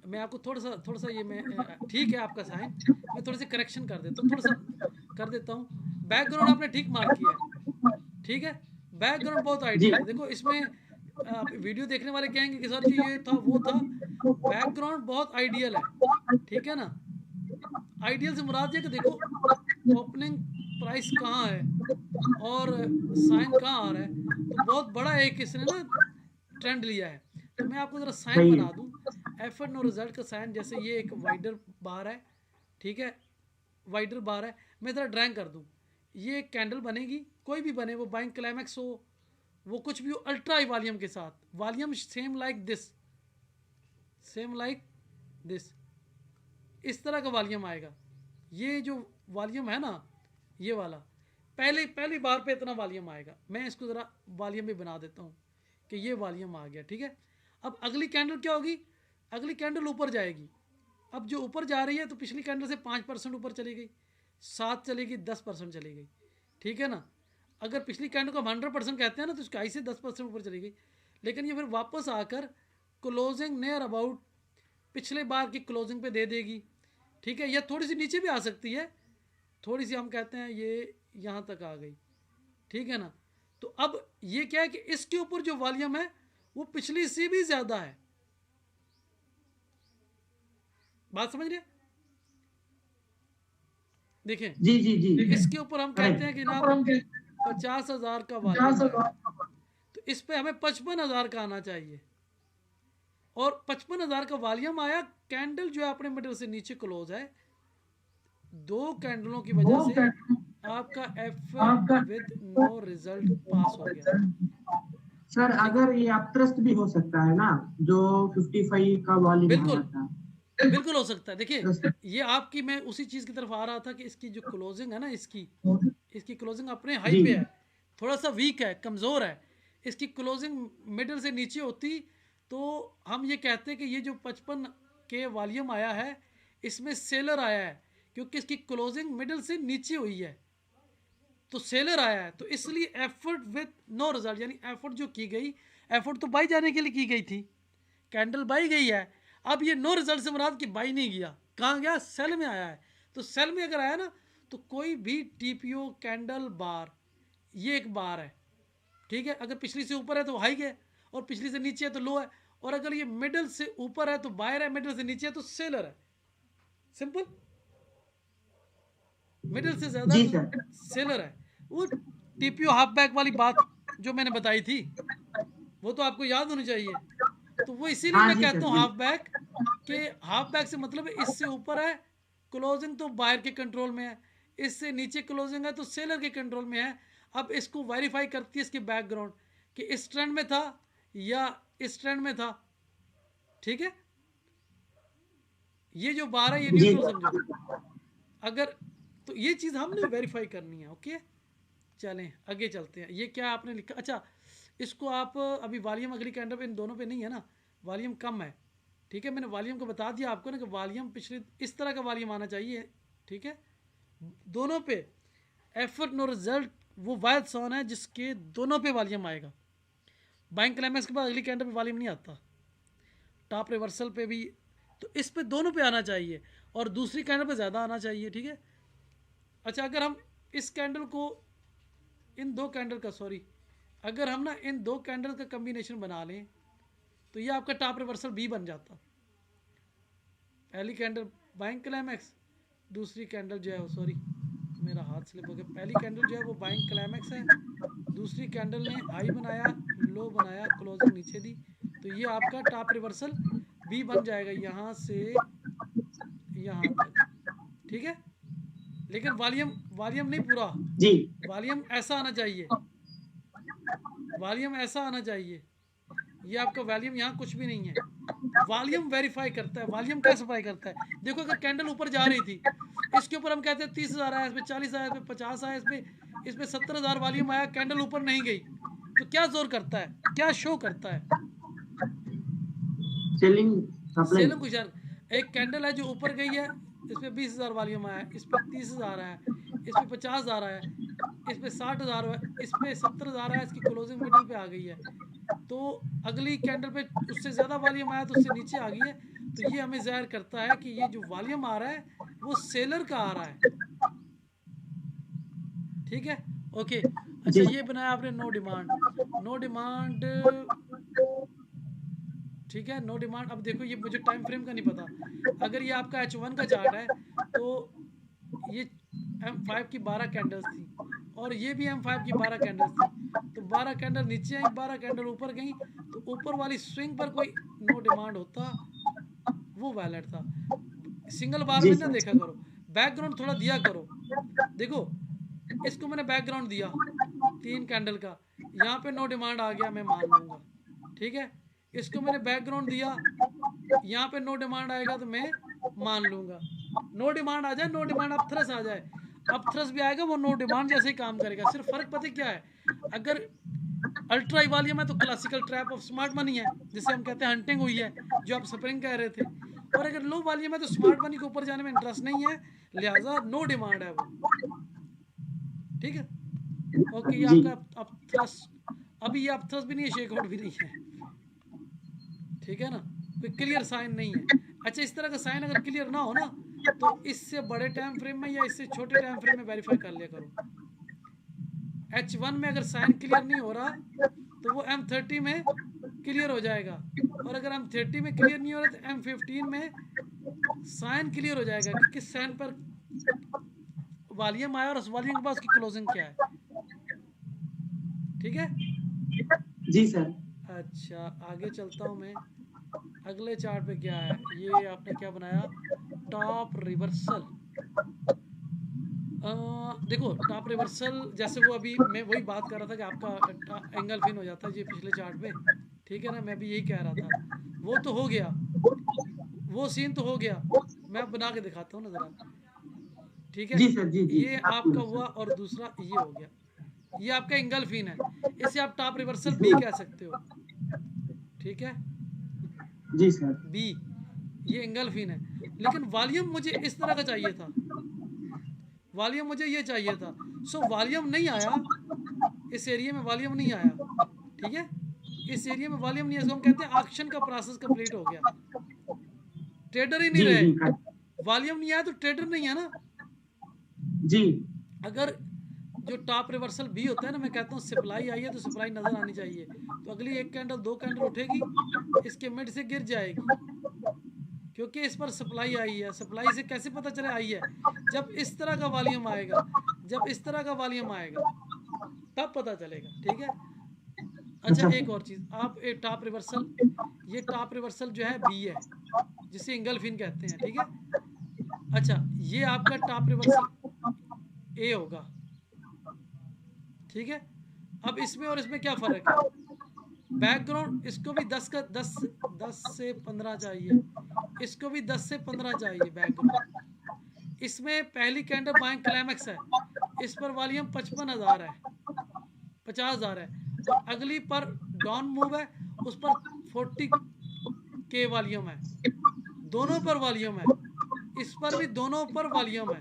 Speaker 1: मैं आपको थोड़ा सा ये मैं ठीक है आपका साइन, मैं थोड़ी सी करेक्शन कर देता हूँ, थोड़ा सा कर देता हूँ। बैकग्राउंड आपने ठीक मार्क किया है, ठीक है, बैकग्राउंड बहुत
Speaker 2: जी
Speaker 1: आइडियल है। देखो इसमें आप वीडियो देखने वाले कहेंगे कि सर जी ये था वो था, बैकग्राउंड बहुत आइडियल है, ठीक है ना। आइडियल से मुराद ये कि देखो ओपनिंग प्राइस कहाँ है और साइन कहाँ आ रहा है, तो बहुत बड़ा एक इसने ना ट्रेंड लिया है। तो मैं आपको ज़रा साइन
Speaker 2: सही
Speaker 1: बना
Speaker 2: है।
Speaker 1: दूँ, एफर्ट नो रिजल्ट का साइन। जैसे ये एक वाइडर बार है, ठीक है, वाइडर बार है, मैं ज़रा ड्राइंग कर दूँ, ये एक कैंडल बनेगी, कोई भी बने, वो बाइंग क्लाइमैक्स हो, वो कुछ भी हो, अल्ट्रा हाई वॉल्यूम के साथ, volume same like this, same like this, इस तरह का वॉल्यूम आएगा। ये जो वॉल्यूम है ना, ये वाला पहली बार पे इतना वॉल्यूम आएगा। मैं इसको ज़रा वॉल्यूम भी बना देता हूँ कि ये वॉल्यूम आ गया, ठीक है। अब अगली कैंडल क्या होगी, अगली कैंडल ऊपर जाएगी। अब जो ऊपर जा रही है तो पिछली कैंडल से 5% ऊपर चली गई, 7 चलेगी, 10% चली गई, ठीक है ना। अगर पिछली कैंडल को हम 100% कहते हैं ना, तो इसका हाई से 10% ऊपर चली गई, लेकिन ये फिर वापस आकर क्लोजिंग नियर अबाउट पिछले बार की क्लोजिंग पे दे देगी, ठीक है। या थोड़ी सी नीचे भी आ सकती है, थोड़ी सी हम कहते हैं ये यहाँ तक आ गई, ठीक है ना। तो अब ये क्या है कि इसके ऊपर जो वॉल्यूम है वो पिछली से भी ज़्यादा है। बात समझ रहे? देखें,
Speaker 2: जी जी जी
Speaker 1: इसके ऊपर हम कहते हैं कि ना 50,000 का वॉल्यूम है, तो इस पे हमें 55,000 का आना चाहिए, और 55,000 का वॉल्यूम आया। कैंडल जो है अपने मिडल से नीचे क्लोज है, 2 कैंडलों की वजह से आपका एफर्ट विद नो रिजल्ट पास हो गया।
Speaker 2: सर
Speaker 1: देखिए,
Speaker 2: अगर ये अपट्रस्ट भी हो सकता है ना, जो 55 का वॉल्यूम आया
Speaker 1: बिल्कुल
Speaker 2: था।
Speaker 1: बिल्कुल हो सकता है। देखिए, ये आपकी, मैं उसी चीज़ की तरफ आ रहा था कि इसकी जो क्लोजिंग है ना, इसकी क्लोजिंग अपने हाई
Speaker 2: जी
Speaker 1: पे है, थोड़ा सा वीक है, कमज़ोर है। इसकी क्लोजिंग मिडल से नीचे होती तो हम ये कहते हैं कि ये जो 55 के वॉल्यूम आया है, इसमें सेलर आया है क्योंकि इसकी क्लोजिंग मिडल से नीचे हुई है, तो सेलर आया है, तो इसलिए एफर्ट विद नो रिजल्ट, यानी एफर्ट जो की गई, एफर्ट तो बाई जाने के लिए की गई थी, कैंडल बाई गई है। अब ये नो रिजल्ट से मुराद कि बाई नहीं गया, कहाँ गया, सेल में आया है। तो सेल में अगर आया ना, तो कोई भी टीपीओ कैंडल बार, ये एक बार है, ठीक है। अगर पिछली से ऊपर है तो हाई है, और पिछली से नीचे है तो लो है, और अगर ये मिडल से ऊपर है तो बायर है, मिडल से नीचे है तो सेलर है। सिंपल, मिडल से ज्यादा
Speaker 2: जी
Speaker 1: तो
Speaker 2: सर।
Speaker 1: सेलर है। वो टीपीओ हाफ बैक वाली बात जो मैंने बताई थी, वो तो आपको याद होनी चाहिए। तो वो इसीलिए
Speaker 2: हाँ
Speaker 1: मैं
Speaker 2: जी सर
Speaker 1: कहता हूँ
Speaker 2: जी।
Speaker 1: हाफ बैक, के हाफ बैक से मतलब है इससे ऊपर है क्लोजिंग तो बायर के कंट्रोल में है, इससे नीचे क्लोजिंग है तो सेलर के कंट्रोल में है। अब इसको वेरीफाई करती है इसकी बैकग्राउंड कि इस ट्रेंड में था या इस ट्रेंड में था, ठीक है। ये जो बार है ये
Speaker 2: जी
Speaker 1: न्यूट्रल समझो,
Speaker 2: सर।
Speaker 1: अगर तो ये चीज़ हमने वेरीफाई करनी है। ओके, चलें आगे चलते हैं। ये क्या आपने लिखा, अच्छा इसको आप अभी वॉल्यूम अगली कैंडल पे इन दोनों पे नहीं है ना, वॉल्यूम कम है, ठीक है। मैंने वॉल्यूम को बता दिया आपको ना कि वॉल्यूम पिछले इस तरह का वॉल्यूम आना चाहिए, ठीक है। दोनों पे एफर्ट नो रिजल्ट वो वायद सोन है जिसके दोनों पे वॉल्यूम आएगा। बाइंग क्लाइमैक्स के बाद अगली कैंडल पे वॉल्यूम नहीं आता, टॉप रिवर्सल पे भी, तो इस पे दोनों पे आना चाहिए और दूसरी कैंडल पे ज़्यादा आना चाहिए, ठीक है। अच्छा अगर हम इस कैंडल को इन दो कैंडल का सॉरी अगर हम ना इन दो कैंडल का कम्बिनेशन बना लें तो ये आपका टॉप रिवर्सल बी बन जाता। पहली कैंडल बाइंग क्लाइमैक्स, दूसरी कैंडल जो है सॉरी मेरा हाथ स्लिप हो गया, पहली कैंडल जो है वो बाइंग क्लाइमैक्स है, दूसरी कैंडल ने हाई बनाया, लो बनाया, क्लोजिंग नीचे दी, तो ये आपका टॉप रिवर्सल बी बन जाएगा यहाँ से यहाँ तक, ठीक है। लेकिन वॉल्यूम वॉल्यूम नहीं पूरा,
Speaker 2: जी
Speaker 1: वॉल्यूम ऐसा आना चाहिए, वॉल्यूम ऐसा आना चाहिए। ये आपका वॉल्यूम यहाँ कुछ भी नहीं है, वॉल्यूम वेरीफाई करता है। वॉल्यूम क्या सफाई करता है, देखो अगर कैंडल ऊपर जा रही थी, इसके ऊपर हम कहते हैं 30,000 आया, इसमें 40 आया, इसमें 50 आया, इसमें 70,000 वॉल्यूम आया, कैंडल ऊपर नहीं गई, तो क्या जोर करता है, क्या शो करता है,
Speaker 2: सेलिंग सप्लाई।
Speaker 1: सेलिंग कुछ। एक कैंडल है जो ऊपर गई है, इसमें 20,000 वॉल्यूम आया, इस पर 30,000 आया, इस पर 50,000 आया, इस पर 60,000 है, इस पर 70,000 आया, इसकी क्लोजिंग मिडिल पे आ गई है, तो अगली कैंडल पे उससे ज़्यादा वॉल्यूम आया तो उससे नीचे आ गई है, तो ये हमें ज़ाहिर करता है कि ये जो वॉल्यूम आ रहा है वो सेलर का आ रहा है, ठीक है। ओके, अच्छा
Speaker 2: जी
Speaker 1: ये बनाया आपने नो डिमांड, नो डिमांड, ठीक है, नो डिमांड। अब देखो ये मुझे टाइम फ्रेम का नहीं पता, अगर ये आपका H1 का चार्ट है तो ये M5 की 12 कैंडल्स थी और ये भी M5 की 12 कैंडल्स थी, तो 12 कैंडल नीचे आई, 12 कैंडल ऊपर गई, तो ऊपर वाली स्विंग पर कोई नो डिमांड होता वो वैलिड था। सिंगल बार
Speaker 2: जी
Speaker 1: में ना
Speaker 2: सर।
Speaker 1: देखा करो, बैकग्राउंड थोड़ा दिया करो। देखो इसको मैंने बैकग्राउंड दिया 3 कैंडल का, यहाँ पे नो डिमांड आ गया मैं मान लूँगा, ठीक है। इसको मैंने बैकग्राउंड दिया, यहाँ पे नो डिमांड आएगा तो मैं मान लूँगा, नो डिमांड आ जाए, नो डिमांड अब थ्रस आ जाए, अब थ्रस भी आएगा वो नो डिमांड जैसे ही काम करेगा। सिर्फ फ़र्क पता क्या है, अगर अल्ट्रा वॉल्यूम है तो classical trap of smart money है, जिसे हम कहते हैं हंटिंग हुई है, जो आप स्प्रिंग कह रहे थे। और अगर लो वॉल्यूम है तो स्मार्ट मनी के ऊपर जाने में इंटरेस्ट नहीं है, लिहाजा नो डिमांड है वो, ठीक है। ओके, ये
Speaker 2: जी
Speaker 1: आपका अब थ्रस, अभी ये अब थ्रस भी नहीं है, शेक आउट भी नहीं है, ठीक है ना, कोई क्लियर साइन नहीं है। अच्छा इस तरह का साइन अगर क्लियर ना हो ना, तो इससे बड़े टाइम फ्रेम में या इससे छोटे टाइम फ्रेम में वेरीफाई कर लिया करो। H1 में अगर साइन क्लियर नहीं हो रहा तो वो M30 में क्लियर हो जाएगा, और अगर M30 में क्लियर नहीं हो रहा तो M15 में साइन क्लियर हो जाएगा कि किस साइन पर वॉल्यूम आया और उस वॉल्यूम के बाद उसकी क्लोजिंग क्या है, ठीक है।
Speaker 2: जी सर।
Speaker 1: अच्छा आगे चलता हूँ मैं, अगले चार्ट पे क्या है, ये आपने क्या बनाया, टॉप रिवर्सल। देखो टॉप रिवर्सल जैसे वो अभी मैं वही बात कर रहा था कि आपका एंगल फिन हो जाता है जी पिछले चार्ट पे, ठीक है ना, मैं भी यही कह रहा था, वो तो हो गया, वो सीन तो हो गया, मैं बना के दिखाता हूँ ना ज़रा, ठीक है।
Speaker 2: जी सर। जी जी
Speaker 1: ये आपका हुआ और दूसरा ये हो गया, ये आपका एंगल फिन है, इसे आप टॉप रिवर्सल बी कह सकते हो, ठीक है,
Speaker 2: जी सर।
Speaker 1: बी, ये एंगल फिन है। लेकिन वॉल्यूम मुझे इस तरह का चाहिए था, वॉल्यूम मुझे ये चाहिए था। सो वॉल्यूम नहीं आया, इस एरिया में वॉल्यूम नहीं आया, ठीक है, इस एरिया में वॉल्यूम नहीं है, इसको हम कहते हैं ऑक्शन का प्रोसेस कंप्लीट हो गया, ट्रेडर ही नहीं
Speaker 2: जी
Speaker 1: रहे।
Speaker 2: जी
Speaker 1: वॉल्यूम नहीं आया तो ट्रेडर नहीं है ना।
Speaker 2: जी
Speaker 1: अगर जो टॉप रिवर्सल भी होता है ना, मैं कहता हूँ सप्लाई आई है तो सप्लाई नज़र आनी चाहिए, तो अगली एक कैंडल दो कैंडल उठेगी, इसके मिड से गिर जाएगी, क्योंकि इस पर सप्लाई आई है। सप्लाई से कैसे पता चले आई है? जब इस तरह का वॉल्यूम आएगा, जब इस तरह का वॉल्यूम आएगा तब पता चलेगा, ठीक है। अच्छा,
Speaker 2: अच्छा
Speaker 1: एक और चीज़, आप एक टॉप रिवर्सल, ये टॉप रिवर्सल जो है बी है, जिसे इंगल्फिन कहते हैं, ठीक है। अच्छा, ये आपका टॉप रिवर्सल ए होगा, ठीक है। अब इसमें और इसमें क्या फ़र्क है? बैकग्राउंड इसको भी 10 से 15 चाहिए, इसको भी 10 से 15 चाहिए बैकग्राउंड। इसमें पहली कैंडल बाइंग क्लाइमैक्स है, इस पर वॉल्यूम 55,000 है, 50,000 है, और अगली पर डाउन मूव है, उस पर 40 के वॉल्यूम है, दोनों पर वॉल्यूम है, इस पर भी दोनों पर वॉल्यूम है।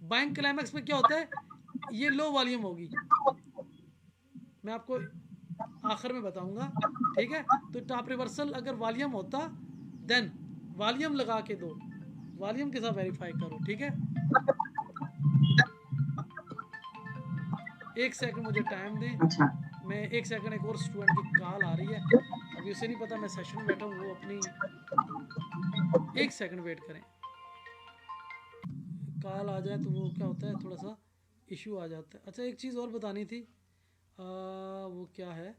Speaker 1: बाइंग क्लाइमैक्स में क्या होता है? ये लो वॉल्यूम होगी, मैं आपको आखिर में बताऊंगा, ठीक है। तो टॉप रिवर्सल अगर वॉल्यूम होता, देन वॉल्यूम लगा के दो, वॉल्यूम के साथ वेरीफाई करो, ठीक है। एक सेकंड मुझे टाइम दें,
Speaker 2: अच्छा
Speaker 1: मैं एक सेकंड, एक और स्टूडेंट की कॉल आ रही है, अभी उसे नहीं पता मैं सेशन में बैठा हूँ, वो अपनी, एक सेकंड वेट करें, कॉल आ जाए तो वो क्या होता है, थोड़ा सा इशू आ जाता है। अच्छा, एक चीज़ और बतानी थी, वो क्या है,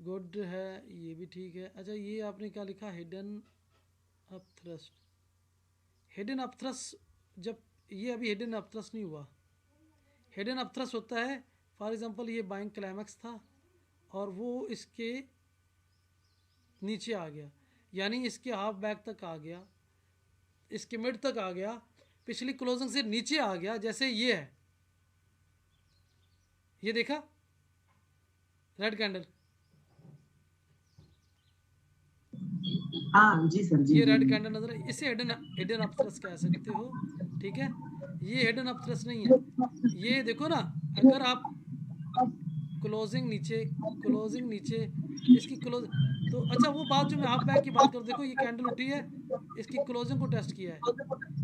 Speaker 1: गुड है, ये भी ठीक है। अच्छा, ये आपने क्या लिखा, hidden up thrust, hidden up thrust, जब ये अभी हिडन अप थ्रस्ट नहीं हुआ, हिडन अप थ्रस्ट होता है, फॉर एग्जांपल ये बाइंग क्लाइमैक्स था और वो इसके नीचे आ गया, यानी इसके हाफ बैक तक आ गया, इसके मिड तक आ गया, पिछली क्लोजिंग से नीचे आ गया, जैसे ये है, ये देखा रेड कैंडल,
Speaker 2: हाँ जी सर जी
Speaker 1: ये
Speaker 2: जी
Speaker 1: रेड
Speaker 2: जी।
Speaker 1: कैंडल नजर है, इसे हिडन हिडन अप थ्रस्ट कह सकते हो, ठीक है। ये हिडन अप थ्रस्ट नहीं है, ये देखो ना, अगर आप क्लोजिंग नीचे, क्लोजिंग नीचे, इसकी क्लोज, तो अच्छा वो बात जो मैं हाफ बैक की बात कर, देखो ये कैंडल उठी है, इसकी क्लोजिंग को टेस्ट किया है,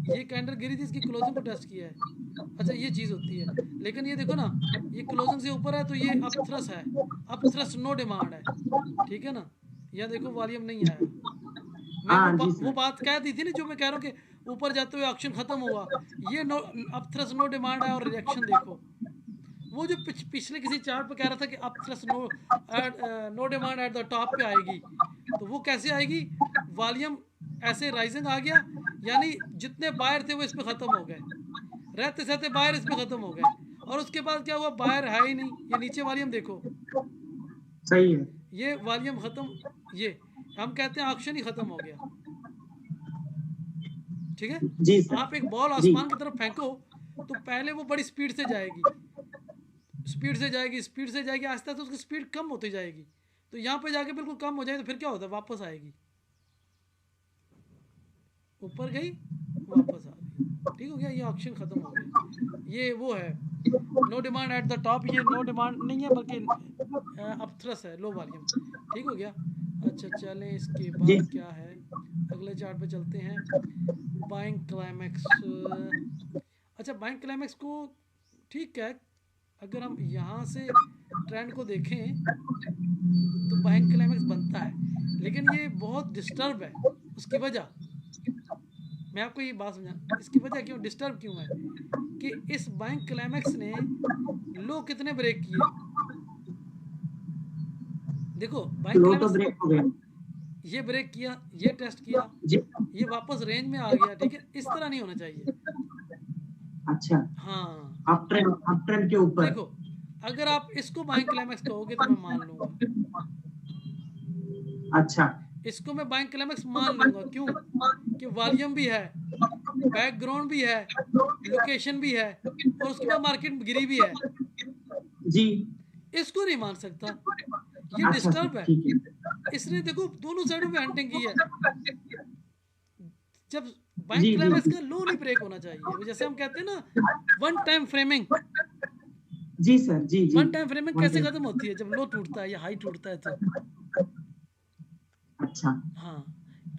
Speaker 1: ये कैंडल गिरी थी, इसकी क्लोजिंग को टेस्ट किया है। अच्छा, ये चीज़ होती है, लेकिन ये देखो ना, ये क्लोजिंग से ऊपर है तो ये अप थ्रस्ट है, अप थ्रस्ट नो डिमांड है, ठीक है ना। यह देखो वॉल्यूम नहीं आया, मैं
Speaker 2: हाँ जी
Speaker 1: वो
Speaker 2: सर।
Speaker 1: बात कह दी थी ना, जो मैं कह रहा हूँ कि ऊपर जाते हुए ऑक्शन खत्म हुआ, ये no up thrust no demand है, और रिएक्शन देखो, वो जो पिछले किसी चार्ट पे कह रहा था कि up thrust no demand at the top पे आएगी, तो वो कैसे आएगी? वॉल्यूम ऐसे राइजिंग आ गया, यानी जितने बायर थे वो इस पे ख़त्म हो गए, रहते सहते बायर इस पे ख़त्म हो गए, और उसके बाद क्या हुआ, बायर है ही नहीं, ये नीचे वॉल्यूम देखो,
Speaker 2: सही है।
Speaker 1: ये वॉल्यूम ख़त्म, ये हम कहते हैं ऑक्शन ही ख़त्म हो गया, ठीक है।
Speaker 2: जी सर।
Speaker 1: आप एक बॉल
Speaker 2: जी
Speaker 1: आसमान की तरफ फेंको तो पहले वो बड़ी स्पीड से जाएगी, स्पीड से जाएगी, स्पीड से जाएगी, आस्ते आस्ते उसकी स्पीड कम होती जाएगी, तो यहाँ पे जाके बिल्कुल कम हो जाए तो फिर क्या होता है, वापस आएगी, ऊपर गई वापस आ गई, ठीक हो गया, ये ऑक्शन ख़त्म हो गया। ये वो है no demand at the top, ये नो डिमांड नहीं है बल्कि अप थ्रस्ट है, लो वॉल्यूम, ठीक हो गया। अच्छा चलें, इसके
Speaker 2: जी
Speaker 1: बाद क्या है, अगले चार्ट पे चलते हैं, बाइंग क्लाइमैक्स। अच्छा, बाइंग क्लाइमैक्स को ठीक है, अगर हम यहाँ से ट्रेंड को देखें तो बाइंग क्लाइमैक्स बनता है, लेकिन ये बहुत डिस्टर्ब है, उसकी वजह मैं आपको ये बात समझा, इसकी वजह क्यों डिस्टर्ब क्यों है, कि इस बाइंग क्लाइमैक्स ने लो कितने ब्रेक किए, देखो बाइंग
Speaker 2: लो तो
Speaker 1: क्लाइमैक्स
Speaker 2: ब्रेक हो गया।
Speaker 1: ये ब्रेक किया, ये टेस्ट किया,
Speaker 2: जी
Speaker 1: ये वापस रेंज में आ गया, ठीक है, इस तरह नहीं होना चाहिए।
Speaker 2: अच्छा,
Speaker 1: हाँ,
Speaker 2: अप ट्रेंड के ऊपर।
Speaker 1: देखो अगर आप इसको बाइंग क्लाइमैक्स कहोगे तो मैं मान लूंगा,
Speaker 2: अच्छा
Speaker 1: इसको मैं बाइंग क्लाइमैक्स मान लूंगा, क्यों कि वॉल्यूम भी है, बैकग्राउंड भी है, लोकेशन भी है, और उसके बाद मार्केट गिरी भी है,
Speaker 2: जी।
Speaker 1: इसको नहीं मान सकता, ये
Speaker 2: अच्छा सर
Speaker 1: डिस्टर्ब है।
Speaker 2: ठीक है।
Speaker 1: इसने देखो दोनों साइडों पे हंटिंग की है, जब बैंक
Speaker 2: जी जी
Speaker 1: क्लाइमैक्स
Speaker 2: जी
Speaker 1: का लो नहीं ब्रेक होना चाहिए, जैसे हम कहते हैं ना वन टाइम फ्रेमिंग।
Speaker 2: जी सर, जी जी।
Speaker 1: वन टाइम फ्रेमिंग
Speaker 2: वन
Speaker 1: कैसे
Speaker 2: टाइम।
Speaker 1: खत्म होती है? जब लो टूटता है या हाई टूटता है तो।
Speaker 2: अच्छा,
Speaker 1: हाँ,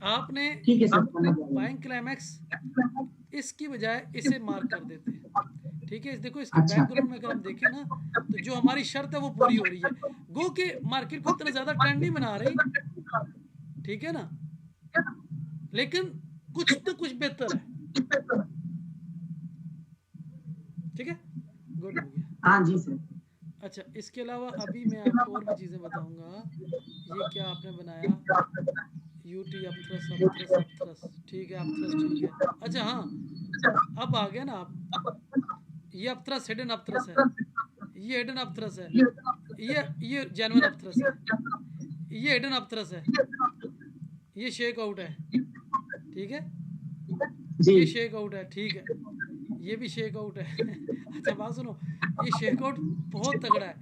Speaker 1: आपने
Speaker 2: ठीक है सर, समझ आ गया।
Speaker 1: बाइंग क्लाइमैक्स इसकी बजाय इसे मार्क कर देते हैं। ठीक है, देखो इसके
Speaker 2: अच्छा,
Speaker 1: बैकग्राउंड में अगर हम देखें ना, तो जो हमारी शर्त है वो पूरी हो रही है। गो के मार्केट को इतना ज़्यादा ट्रेंड नहीं बना रही, ठीक है ना, लेकिन कुछ तो कुछ बेहतर है। ठीक है, गुड हो गया।
Speaker 2: हाँ जी सर।
Speaker 1: अच्छा, इसके अलावा अभी मैं आपको और भी चीज़ें बताऊंगा। ये क्या आपने बनाया, यूटी अपथ्रस अपथ्रस अपथ्रस, ठीक है, अपथ्रस ठीक है। अच्छा हाँ, अब आ गया ना आप, ये अपथ्रस हिडन अपथ्रस है, ये हिडन अपथ्रस है, ये जेन्युइन अपथ्रस है, ये हिडन अपथ्रस है, ये शेक आउट है, ठीक है,
Speaker 2: जी
Speaker 1: ये शेक आउट है, ठीक है, ये भी शेक आउट है। अच्छा बात सुनो, ये शेक आउट बहुत तगड़ा है,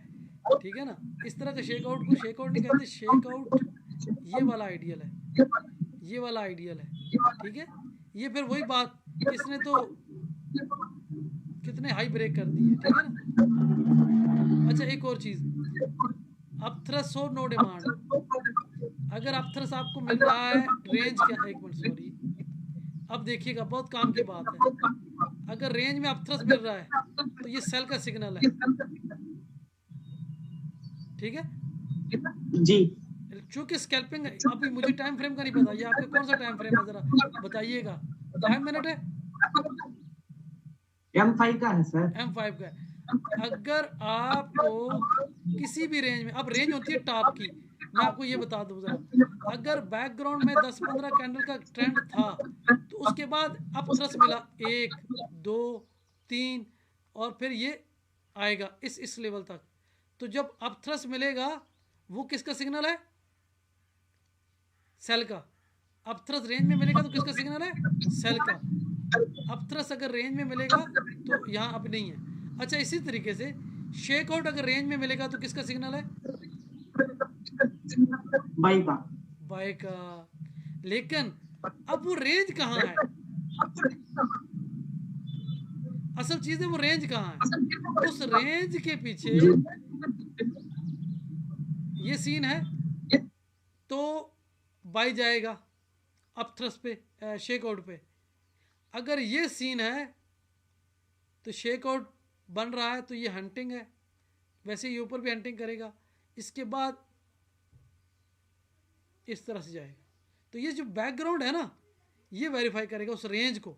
Speaker 1: ठीक है ना। इस तरह का शेक आउट को शेक आउट नहीं कहते, शेक आउट ये वाला आइडियल है, ये वाला आइडियल है, ठीक है। ये फिर वही बात, किसने तो कितने हाई ब्रेक कर दिए, ठीक है ना। अच्छा एक और चीज़, अपथ्रस हो नो डिमांड हो, अगर अपथ्रस आपको मिल रहा है रेंज क्या, एक मिनट सॉरी, अब देखिएगा बहुत काम की बात है, अगर रेंज में अपथ्रस मिल रहा है तो ये सेल का सिग्नल है, ठीक है।
Speaker 2: जी।
Speaker 1: चूंकि स्कैल्पिंग, अभी मुझे टाइम फ्रेम का नहीं पता, ये आपका कौन सा टाइम फ्रेम है ज़रा बताइएगा। 5 मिनट है,
Speaker 2: M5 का है सर।
Speaker 1: M5 का है। अगर आपको किसी भी रेंज में, अब रेंज होती है टॉप की, मैं आपको ये बता दूं ज़रा, अगर बैकग्राउंड में 10-15 कैंडल का ट्रेंड था, तो उसके बाद अब थ्रस मिला 1 2 3, और फिर ये आएगा इस लेवल तक, तो जब अब थ्रस मिलेगा वो किसका सिग्नल है, सेल का। अब थ्रस रेंज में मिलेगा तो किसका सिग्नल है, सेल का। अब थ्रस अगर रेंज में मिलेगा तो यहाँ अब नहीं है। अच्छा इसी तरीके से शेक आउट अगर रेंज में मिलेगा तो किसका सिग्नल है,
Speaker 2: बाई का।
Speaker 1: बाय का। लेकिन अब वो रेंज कहाँ है, असल चीज़ है वो रेंज कहाँ है, उस रेंज के पीछे
Speaker 2: जी
Speaker 1: ये सीन है, तो बाई जाएगा अप थ्रस्ट पे, शेक आउट पे। अगर ये सीन है तो शेक आउट बन रहा है तो ये हंटिंग है, वैसे ये ऊपर भी हंटिंग करेगा, इसके बाद इस तरह से जाएगा। तो ये जो बैकग्राउंड है ना, ये वेरीफाई करेगा उस रेंज को।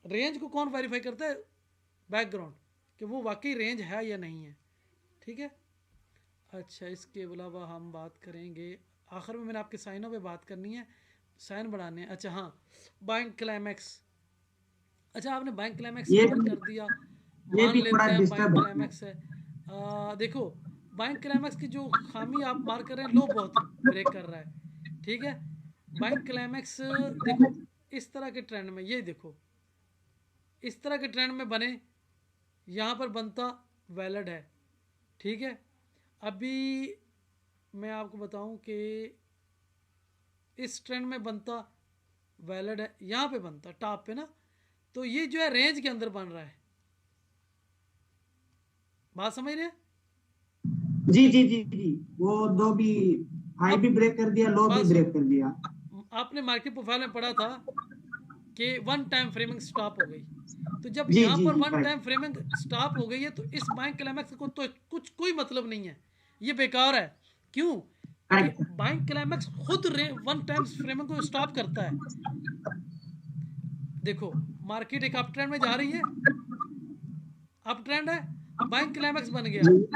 Speaker 1: रेंज को कौन वेरीफाई करता है, बैकग्राउंड, कि वो वाकई रेंज है या नहीं है, ठीक है। अच्छा इसके अलावा हम बात करेंगे, आखिर में मैंने आपके साइनों पे बात करनी है, साइन बढ़ाने हैं। अच्छा हाँ, बाइंग क्लाइमैक्स, अच्छा आपने बाइंग क्लाइमैक्स
Speaker 2: ये
Speaker 1: मार्क
Speaker 2: भी
Speaker 1: कर दिया,
Speaker 2: ये
Speaker 1: मान
Speaker 2: भी थोड़ा
Speaker 1: लेते हैं बाइंग
Speaker 2: डिस्टर्ब है।
Speaker 1: क्लाइमैक्स है। देखो बाइंग क्लाइमैक्स की जो खामी आप मार्क कर रहे हैं, लो बहुत ब्रेक कर रहा है, ठीक है। बाइंग क्लाइमैक्स देखो इस तरह के ट्रेंड में, ये देखो इस तरह के ट्रेंड में बने, यहाँ पर बनता वैलिड है, ठीक है। अभी मैं आपको बताऊं कि इस ट्रेंड में बनता वैलिड है, यहाँ पे बनता टॉप पे ना, तो ये जो है रेंज के अंदर बन रहा है, बात समझ रहे हैं।
Speaker 2: जी जी जी जी, वो दो भी, हाई
Speaker 1: अब
Speaker 2: भी ब्रेक कर दिया, लो भी
Speaker 1: बात
Speaker 2: ब्रेक
Speaker 1: सुनो,
Speaker 2: कर दिया।
Speaker 1: आपने मार्केट प्रोफाइल में पढ़ा था कि वन टाइम फ्रेमिंग स्टॉप हो गई, तो जब
Speaker 2: जी
Speaker 1: यहाँ
Speaker 2: जी
Speaker 1: पर
Speaker 2: जी,
Speaker 1: one time
Speaker 2: correct
Speaker 1: framing stop हो गई है तो इस बाइंग क्लाइमैक्स को तो कुछ कोई मतलब नहीं है, ये बेकार है। क्यों कि
Speaker 2: करेक्ट।
Speaker 1: बाइंग क्लाइमैक्स खुद वन टाइम फ्रेमिंग को स्टॉप करता है। देखो मार्केट एक अप ट्रेंड में जा रही है, अप ट्रेंड है, बाइंग क्लाइमैक्स बन गया,
Speaker 2: जी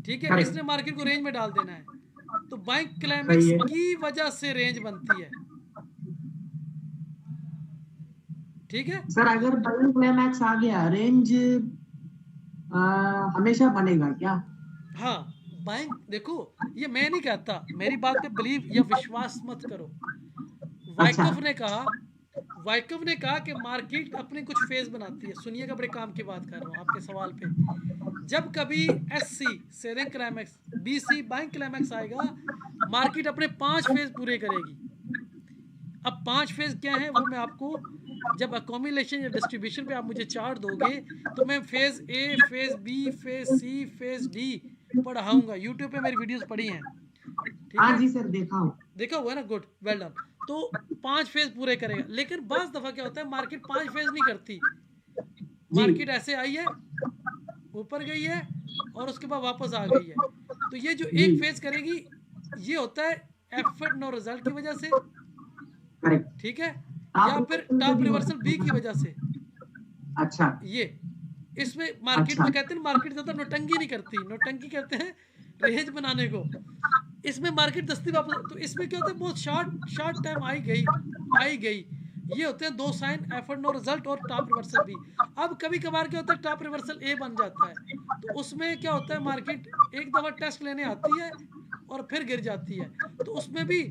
Speaker 1: ठीक है, इसने
Speaker 2: करेक्ट।
Speaker 1: मार्केट को रेंज में डाल देना है, तो बाइंग
Speaker 2: सही
Speaker 1: क्लाइमैक्स
Speaker 2: है
Speaker 1: की वजह से रेंज बनती है, ठीक है।
Speaker 2: सर। अगर बटन क्लाइमैक्स आ गया, रेंज हमेशा बनेगा क्या?
Speaker 1: हाँ बाइंग देखो, ये मैं नहीं कहता, मेरी बात पे बिलीव या विश्वास मत करो।
Speaker 2: अच्छा।
Speaker 1: वाइकफ ने कहा, वाइकफ ने कहा कि मार्केट अपने कुछ फेज बनाती है, सुनिएगा बड़े काम की बात कर रहा हूँ आपके सवाल पे। जब कभी S C selling climax, B C buying climax आएगा, मार्केट अपने 5 फेज पूरे करेगी। अब 5 फेज क्या है वो मैं आपको जब अकोमिलेशन या डिस्ट्रीब्यूशन पे आप मुझे चार्ट दोगे तो मैं phase A, phase B, phase C, phase D पढ़ाऊंगा। यूट्यूब पे मेरी वीडियोस पड़ी हैं, ठीक
Speaker 2: हाँ
Speaker 1: है,
Speaker 2: जी सर, देखा हूँ।
Speaker 1: देखा हुआ है ना, गुड, वेल डन। तो 5 फेज पूरे करेगा, लेकिन बास दफा क्या होता है मार्केट 5 फेज नहीं करती।
Speaker 2: जी
Speaker 1: मार्केट ऐसे आई है, ऊपर गई है और उसके बाद वापस आ गई है। तो ये जो
Speaker 2: जी
Speaker 1: एक फेज करेगी ये होता है एफर्ट नो रिजल्ट की वजह से,
Speaker 2: करेक्ट।
Speaker 1: ठीक है,
Speaker 2: आप
Speaker 1: या फिर
Speaker 2: रिवर्सल से
Speaker 1: टॉप
Speaker 2: भी हो
Speaker 1: रिवर्सल बी
Speaker 2: सकता
Speaker 1: की
Speaker 2: है।
Speaker 1: वजह से।
Speaker 2: अच्छा
Speaker 1: ये इसमें मार्केट
Speaker 2: अच्छा।
Speaker 1: में कहते हैं मार्केट ज्यादा नोटंकी नहीं करती, नोटंकी करते हैं रेंज बनाने को। इसमें मार्केट दस्ती वापस, तो इसमें क्या होता है बहुत शॉर्ट शॉर्ट टाइम आई गई, आई गई। ये होते हैं दो साइन, एफर्ट नो रिजल्ट और टॉप रिवर्सल बी। अब कभी कभार क्या होता है टॉप रिवर्सल ए बन जाता है, तो उसमें क्या होता है मार्केट एक दफ़ा टेस्ट लेने आती है और फिर गिर जाती है, तो उसमें भी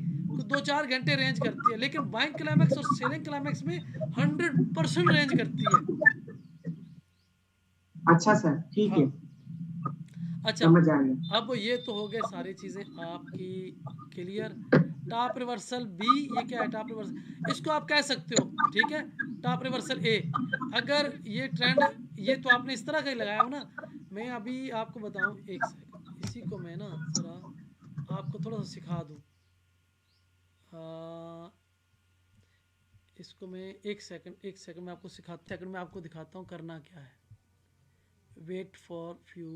Speaker 1: 2-4 घंटे रेंज करती है, लेकिन बाइंग क्लाइमैक्स और सेलिंग क्लाइमैक्स में 100% रेंज करती है।
Speaker 2: अच्छा सर, ठीक
Speaker 1: हाँ,
Speaker 2: है,
Speaker 1: अच्छा,
Speaker 2: समझ आ गया।
Speaker 1: अब ये तो हो गए सारी चीज़ें आपकी क्लियर। टॉप रिवर्सल बी, ये क्या है टॉप रिवर्सल, इसको आप कह सकते हो, ठीक है, टॉप रिवर्सल ए। अगर ये ट्रेंड, ये तो आपने इस तरह का ही लगाया हो ना। मैं अभी आपको बताऊं, एक सेकंड, इसी को मैं ना ज़रा आपको थोड़ा सा सिखा दूं। इसको मैं एक सेकंड, एक सेकंड मैं आपको सेकंड में आपको दिखाता हूँ करना क्या है। वेट फॉर फ्यू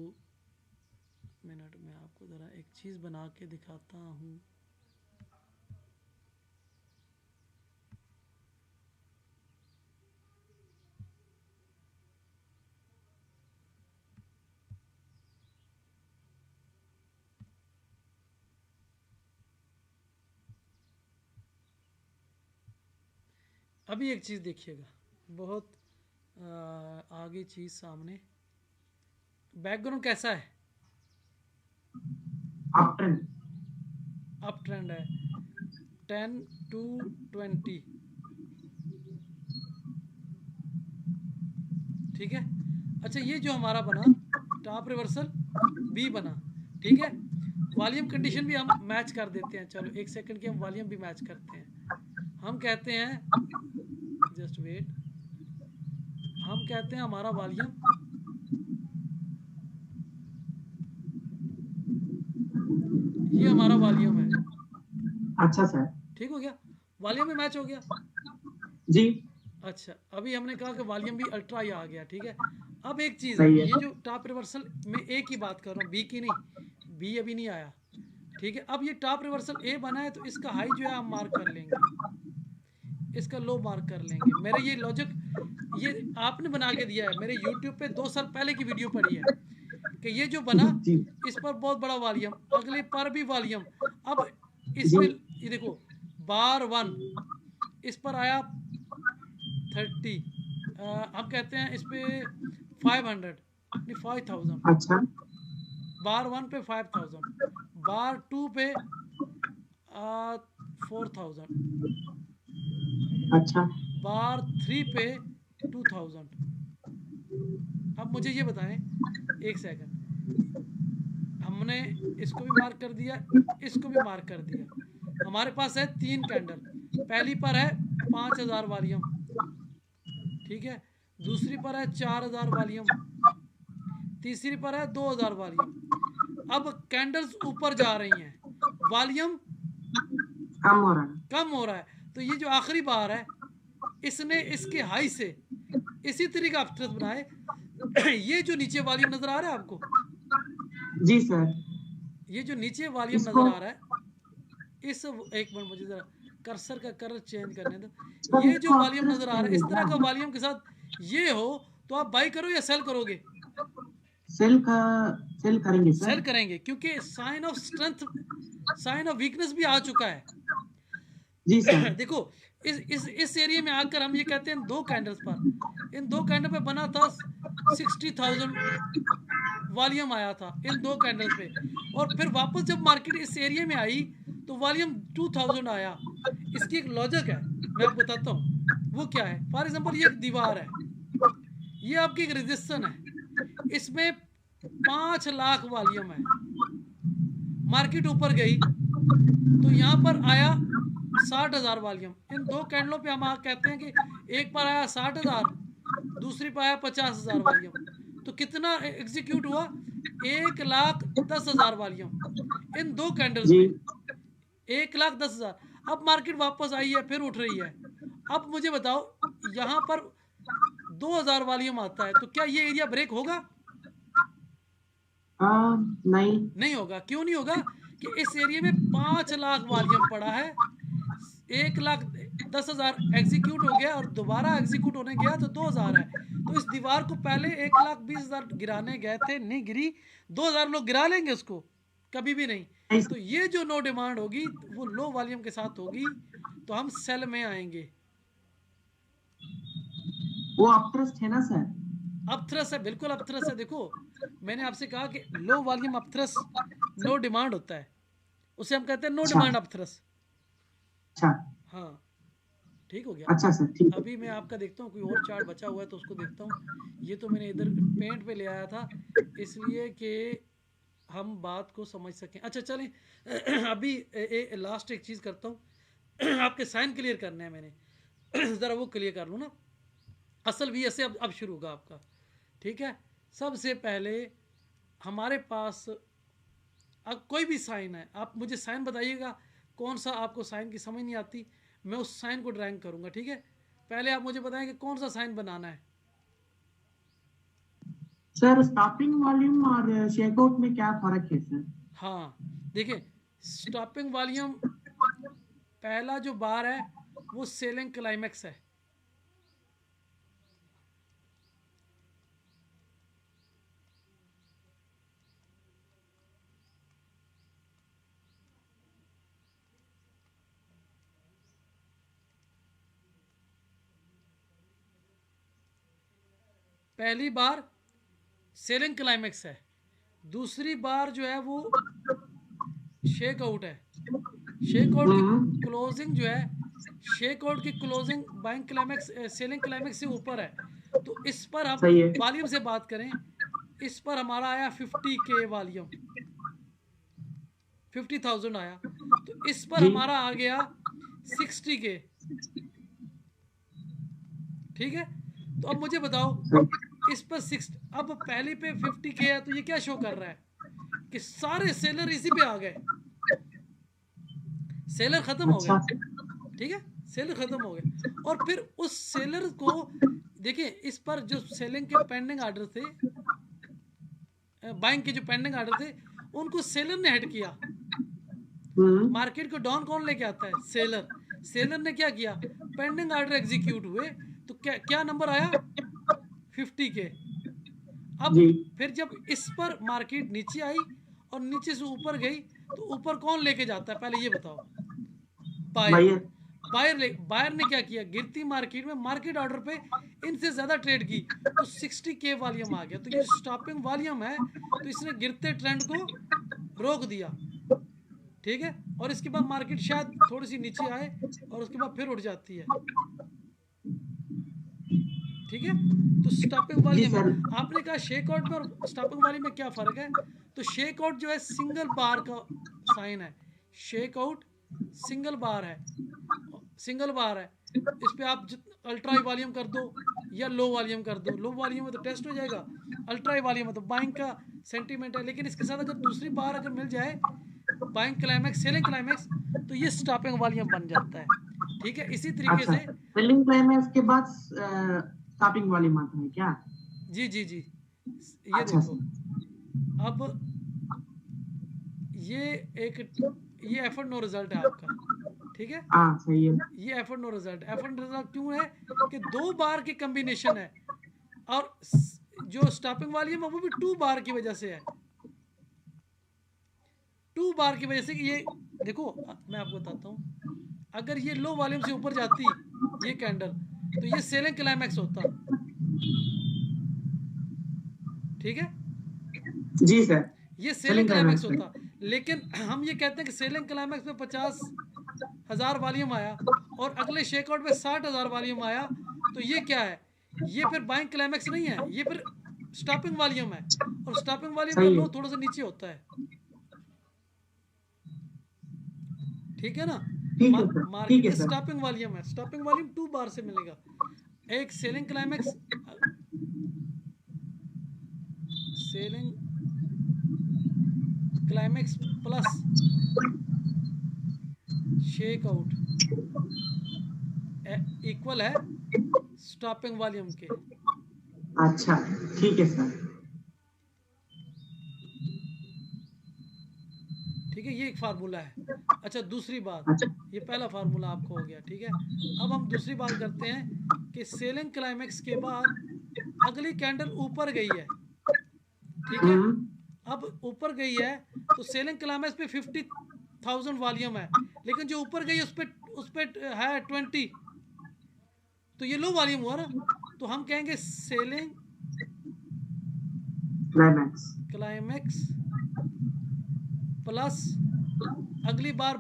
Speaker 1: मिनट में आपको ज़रा एक चीज़ बना के दिखाता हूँ। अभी एक चीज़ देखिएगा, बहुत आगे चीज़ सामने। बैकग्राउंड कैसा है?
Speaker 2: Up trend.
Speaker 1: अप ट्रेंड है, 10 to 20, ठीक है। अच्छा, ये जो हमारा बना टॉप रिवर्सल बी बना, ठीक है। वॉल्यूम कंडीशन भी हम मैच कर देते हैं, चलो एक सेकंड की हम वॉल्यूम भी मैच करते हैं। हम कहते हैं, जस्ट वेट, हम कहते हैं हमारा वॉल्यूम, ये हमारा वॉल्यूम है,
Speaker 2: अच्छा सर।
Speaker 1: ठीक हो गया, वॉल्यूम में मैच हो गया।
Speaker 2: जी
Speaker 1: अच्छा, अभी हमने कहा कि वॉल्यूम भी अल्ट्रा ही आ गया, ठीक है। अब एक चीज़ है,
Speaker 2: सही है।
Speaker 1: ये जो टॉप रिवर्सल में ए की बात कर रहा हूँ, बी की नहीं, बी अभी नहीं आया, ठीक है। अब ये टॉप रिवर्सल ए बना है तो इसका हाई जो है हम मार्क कर लेंगे, इसका लो मार्क कर लेंगे। मेरे ये लॉजिक ये आपने बना के दिया है, मेरे यूट्यूब पे 2 साल पहले की वीडियो पड़ी है कि ये जो बना
Speaker 2: जी
Speaker 1: इस पर बहुत बड़ा वॉल्यूम, अगले पर भी वॉल्यूम। अब
Speaker 2: जी
Speaker 1: इसमें ये देखो, बार 1 इस पर आया 30, हम कहते हैं इस पे 500 नहीं 5000,
Speaker 2: अच्छा
Speaker 1: बार 1 पे 5000, बार 2 पे 4000,
Speaker 2: अच्छा।
Speaker 1: बार 3 पे 2000। अब मुझे ये बताएं, एक सेकंड, हमने इसको भी मार्क कर दिया, इसको भी मार्क कर दिया। हमारे पास है 3 कैंडल, पहली पर है 5000 वॉल्यूम, ठीक है, दूसरी पर है 4000 वॉल्यूम, तीसरी पर है 2000 वॉल्यूम। अब कैंडल्स ऊपर जा रही हैं, वॉल्यूम
Speaker 2: कम हो रहा है।
Speaker 1: कम हो रहा है, तो ये जो आखिरी बार है इसने इसके हाई से इसी तरीके का अपट्रेस बनाए। ये जो नीचे वॉल्यूम नजर आ रहा है आपको,
Speaker 2: जी सर।
Speaker 1: ये जो नीचे वॉल्यूम
Speaker 2: इसको
Speaker 1: नजर आ रहा है, इस, एक मिनट मुझे जरा कर्सर का कलर चेंज करने दो। ये जो
Speaker 2: इसको
Speaker 1: वॉल्यूम
Speaker 2: अपट्रेस
Speaker 1: नजर आ रहा है
Speaker 2: करेंगे
Speaker 1: इस तरह
Speaker 2: क्या?
Speaker 1: का वॉल्यूम के साथ ये हो तो आप बाई करो या सेल करोगे?
Speaker 2: सेल का सेल करेंगे
Speaker 1: सेल
Speaker 2: सर।
Speaker 1: करेंगे, क्योंकि sign of strength, sign of weakness भी आ चुका है।
Speaker 2: जी सर।
Speaker 1: देखो, इस एरिया में आकर हम ये कहते हैं दो कैंडल्स पर, इन दो कैंडल पे बना था 60,000 वॉल्यूम आया था इन दो कैंडल्स पे, और फिर वापस जब मार्केट इस एरिया में आई तो वॉल्यूम 2000 आया। इसकी एक लॉजिक है, मैं आपको बताता हूँ वो क्या है। फॉर एग्जांपल ये एक दीवार है, ये आपकी एक रेजिस्टेंस है, इसमें 5 लाख वॉल्यूम है, मार्केट ऊपर गई तो यहाँ पर आया 60,000 वॉल्यूम। इन दो कैंडलों पे हम कहते हैं कि एक पर आया 60,000, दूसरी पर आया 50,000 वॉल्यूम। तो कितना एग्जीक्यूट हुआ? 1,10,000 वॉल्यूम इन दो कैंडल्स
Speaker 2: जी
Speaker 1: में, 1,10,000। अब मार्केट वापस आई है, फिर उठ रही है। अब मुझे बताओ, यहाँ पर 2,000 वॉल्यूम आता है, तो क्या ये एरिया ब्रेक होगा?
Speaker 2: नहीं।
Speaker 1: नहीं होगा। क्यों नहीं होगा? कि इस एरिया में 5 लाख वॉल्यूम पड़ा है, 1,10,000 एग्जीक्यूट हो गया और दोबारा एग्जीक्यूट होने गया तो 2,000 है। तो इस दीवार को पहले 1,20,000 गिराने गए थे, नहीं गिरी। 2,000 लोग गिरा लेंगे उसको? कभी भी नहीं। तो ये जो नो डिमांड होगी वो लो वॉल्यूम के साथ होगी, तो हम सेल में आएंगे।
Speaker 2: वो अपथ्रस्ट है ना सर?
Speaker 1: अपथ्रस है, बिल्कुल अपथ्रस है। देखो, मैंने आपसे कहा कि low volume upthrust no demand होता है, उसे हम कहते हैं नो
Speaker 2: अच्छा
Speaker 1: डिमांड अपथ्रस।
Speaker 2: अच्छा
Speaker 1: हाँ, ठीक हो गया।
Speaker 2: अच्छा सर, ठीक है।
Speaker 1: अभी मैं आपका देखता हूँ कोई और चार्ट बचा हुआ है तो उसको देखता हूँ। ये तो मैंने इधर पेंट पे ले आया था इसलिए कि हम बात को समझ सकें। अच्छा चलें, अभी लास्ट एक चीज़ करता हूँ। आपके साइन क्लियर करने हैं मैंने, ज़रा वो क्लियर कर लूँ ना। असल वी ऐसे अब शुरू होगा आपका, ठीक है। सबसे पहले हमारे पास अब कोई भी साइन है, आप मुझे साइन बताइएगा, कौन सा आपको साइन की समझ नहीं आती, मैं उस साइन को ड्राइंग करूँगा, ठीक है। पहले आप मुझे बताएं कि कौन सा साइन बनाना है।
Speaker 2: सर स्टॉपिंग वॉल्यूम और शेकआउट में क्या फर्क है सर?
Speaker 1: हाँ, देखिए, स्टॉपिंग वॉल्यूम पहला जो बार है वो सेलिंग क्लाइमेक्स है। पहली बार सेलिंग क्लाइमेक्स है, दूसरी बार जो है वो शेक आउट है। शेक आउट की क्लोजिंग जो है, शेक आउट की closing buying climax selling climax से ऊपर है। तो इस पर हम
Speaker 2: सही है।
Speaker 1: वॉल्यूम से बात करें, इस पर हमारा आया 50K वॉल्यूम, 50,000 आया। तो इस पर
Speaker 2: जी
Speaker 1: हमारा आ गया 60K, ठीक है। तो अब मुझे बताओ, इस पर 6, अब पहले पे 50K है, तो ये क्या शो कर रहा है कि सारे सेलर इसी पे आ गए, सेलर खत्म हो गए,
Speaker 2: अच्छा
Speaker 1: ठीक है, सेलर खत्म हो गए। और फिर उस सेलर को देखिए, इस पर जो सेलिंग के पेंडिंग आर्डर थे, बाइंग के जो पेंडिंग आर्डर थे, उनको सेलर ने हेड किया। मार्केट को डाउन कौन लेके आता है? सेलर। सेलर ने क्या किया? पेंडिंग आर्डर एग्जीक्यूट हुए, तो क्या क्या नंबर आया? 50K। अब
Speaker 2: जी
Speaker 1: फिर जब इस पर मार्केट नीचे आई और नीचे से ऊपर गई, तो ऊपर कौन लेके जाता है पहले ये बताओ? बायर।
Speaker 2: भैया।
Speaker 1: बायर ने क्या किया? गिरती मार्केट में मार्केट ऑर्डर पे इनसे ज़्यादा ट्रेड की, तो 60K वॉल्यूम आ गया। तो ये स्टॉपिंग वॉल्यूम है, तो इसने गिरते ट्रेंड को रोक दिया, ठीक है। और इसके बाद मार्केट शायद थोड़ी सी नीचे आए और उसके बाद फिर उठ जाती है, ठीक है। तो स्टॉपिंग
Speaker 2: जी
Speaker 1: वॉल्यूम है।
Speaker 2: सर।
Speaker 1: आपने कहा शेक आउट में और स्टॉपिंग वॉल्यूम में क्या फ़र्क है? तो शेक आउट जो है सिंगल बार का साइन है, शेक आउट सिंगल बार है, सिंगल बार है। इस पे आप अल्ट्रा वॉल्यूम कर दो या लो वॉल्यूम कर दो, लो वॉल्यूम में तो टेस्ट हो जाएगा, अल्ट्रा वॉल्यूम में तो बाइंग का सेंटीमेंट है। लेकिन इसके साथ अगर दूसरी बार अगर मिल जाए, बाइंग क्लाइमैक्स, सेलिंग क्लाइमैक्स, तो ये स्टॉपिंग वॉल्यूम बन जाता है, ठीक है। इसी तरीके
Speaker 2: अच्छा
Speaker 1: से
Speaker 2: सर, सेलिंग क्लाइमैक्स के बाद स्टॉपिंग वॉल्यूम आता है क्या?
Speaker 1: जी जी जी, ये
Speaker 2: अच्छा
Speaker 1: देखो,
Speaker 2: सर।
Speaker 1: अब ये एक, ये एफर्ट नो रिजल्ट है आपका, ठीक है।
Speaker 2: हाँ सही है।
Speaker 1: ये effort no result, effort result क्यों है? कि 2 बार की कम्बिनेशन है, और जो स्टॉपिंग वॉल्यूम है वो भी 2 बार की वजह से है, 2 बार की वजह से। कि ये देखो, मैं आपको बताता हूँ, अगर ये लो वॉल्यूम से ऊपर जाती ये कैंडल, तो ये सेलिंग क्लाइमैक्स होता, ठीक है,
Speaker 2: जी सर।
Speaker 1: ये सेलिंग
Speaker 2: सेलिंग
Speaker 1: क्लाइमैक्स
Speaker 2: क्लाइमैक्स पे।
Speaker 1: होता। लेकिन हम ये कहते हैं कि सेलिंग क्लाइमैक्स में 50,000 वॉल्यूम आया और अगले शेकआउट में 60,000 वॉल्यूम आया, तो ये क्या है? ये फिर बाइंग क्लाइमैक्स नहीं है, ये फिर स्टॉपिंग वॉल्यूम है। और स्टॉपिंग वॉल्यूम का
Speaker 2: सही है।
Speaker 1: लो थोड़ा सा नीचे होता है, ठीक है ना।
Speaker 2: ठीक है सर, ठीक
Speaker 1: मार्केट
Speaker 2: है
Speaker 1: में
Speaker 2: सर।
Speaker 1: स्टॉपिंग वॉल्यूम है, स्टॉपिंग वॉल्यूम 2 बार से मिलेगा। एक selling climax, selling climax plus shake out equal है स्टॉपिंग वॉल्यूम के।
Speaker 2: अच्छा, ठीक है सर।
Speaker 1: ठीक है, ये एक फार्मूला है। अच्छा, दूसरी बात,
Speaker 2: अच्छा।
Speaker 1: ये पहला फार्मूला आपको हो गया, ठीक है। अब हम दूसरी बात करते हैं कि सेलिंग क्लाइमेक्स के बाद अगली कैंडल ऊपर गई है, ठीक है। अब ऊपर गई है तो सेलिंग क्लाइमेक्स पे 50,000 वॉल्यूम है, लेकिन जो ऊपर गई उस पे है 20, तो ये लो वॉल्यूम हुआ ना। तो हम कहेंगे सेलिंग क्लाइमेक्स प्लस अगली बार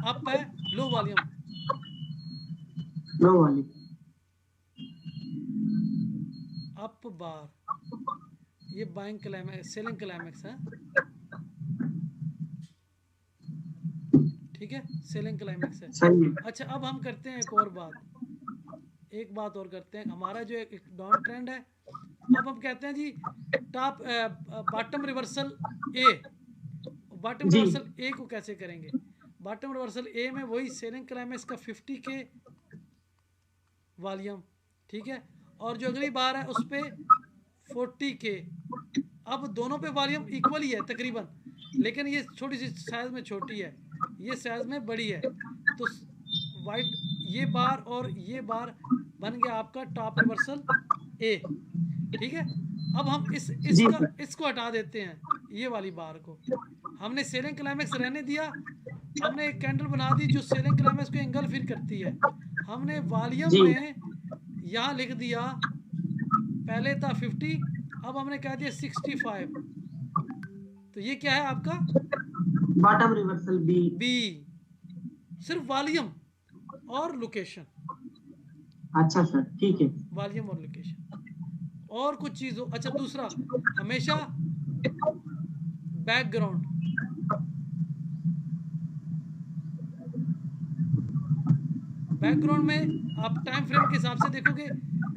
Speaker 1: अप है लो वॉल्यूम,
Speaker 2: लो वाली।
Speaker 1: अप बार, ये बाइंग क्लाइमेक्स, सेलिंग क्लाइमेक्स है, ठीक है, सेलिंग क्लाइमेक्स है।
Speaker 2: सही है।
Speaker 1: अच्छा, अब हम करते हैं एक बात और करते हैं। हमारा जो एक डाउन ट्रेंड है, अब हम कहते हैं जी टॉप बॉटम रिवर्सल ए। बॉटम
Speaker 2: जी।
Speaker 1: रिवर्सल ए को कैसे करेंगे? बॉटम रिवर्सल ए में वही सेलिंग क्लाइमेक्स का 50 के वॉल्यूम, ठीक है, और जो अगली बार है उस पर 40 के। अब दोनों पे वॉल्यूम इक्वल ही है तकरीबन, लेकिन ये छोटी सी साइज में छोटी है, ये साइज में बड़ी है। तो वाइट ये बार और ये बार बन गया आपका टॉप रिवर्सल ए, ठीक है। अब हम
Speaker 2: जी
Speaker 1: इसको हटा देते हैं, ये वाली बार को। हमने सेलिंग क्लाइमेक्स रहने दिया, हमने एक कैंडल बना दी जो सेलिंग क्लाइमेक्स को एंगल फिर करती है। हमने वॉल्यूम
Speaker 2: जी।
Speaker 1: में यहाँ लिख दिया, पहले था 50, अब हमने कह दिया 65। तो ये क्या है आपका
Speaker 2: बॉटम रिवर्सल बी।
Speaker 1: बी, सिर्फ वॉल्यूम और लोकेशन।
Speaker 2: अच्छा सर, ठीक है।
Speaker 1: वॉल्यूम और लोकेशन, और कुछ चीज हो। अच्छा, दूसरा, हमेशा बैकग्राउंड, बैकग्राउंड में आप टाइम फ्रेम के हिसाब से देखोगे,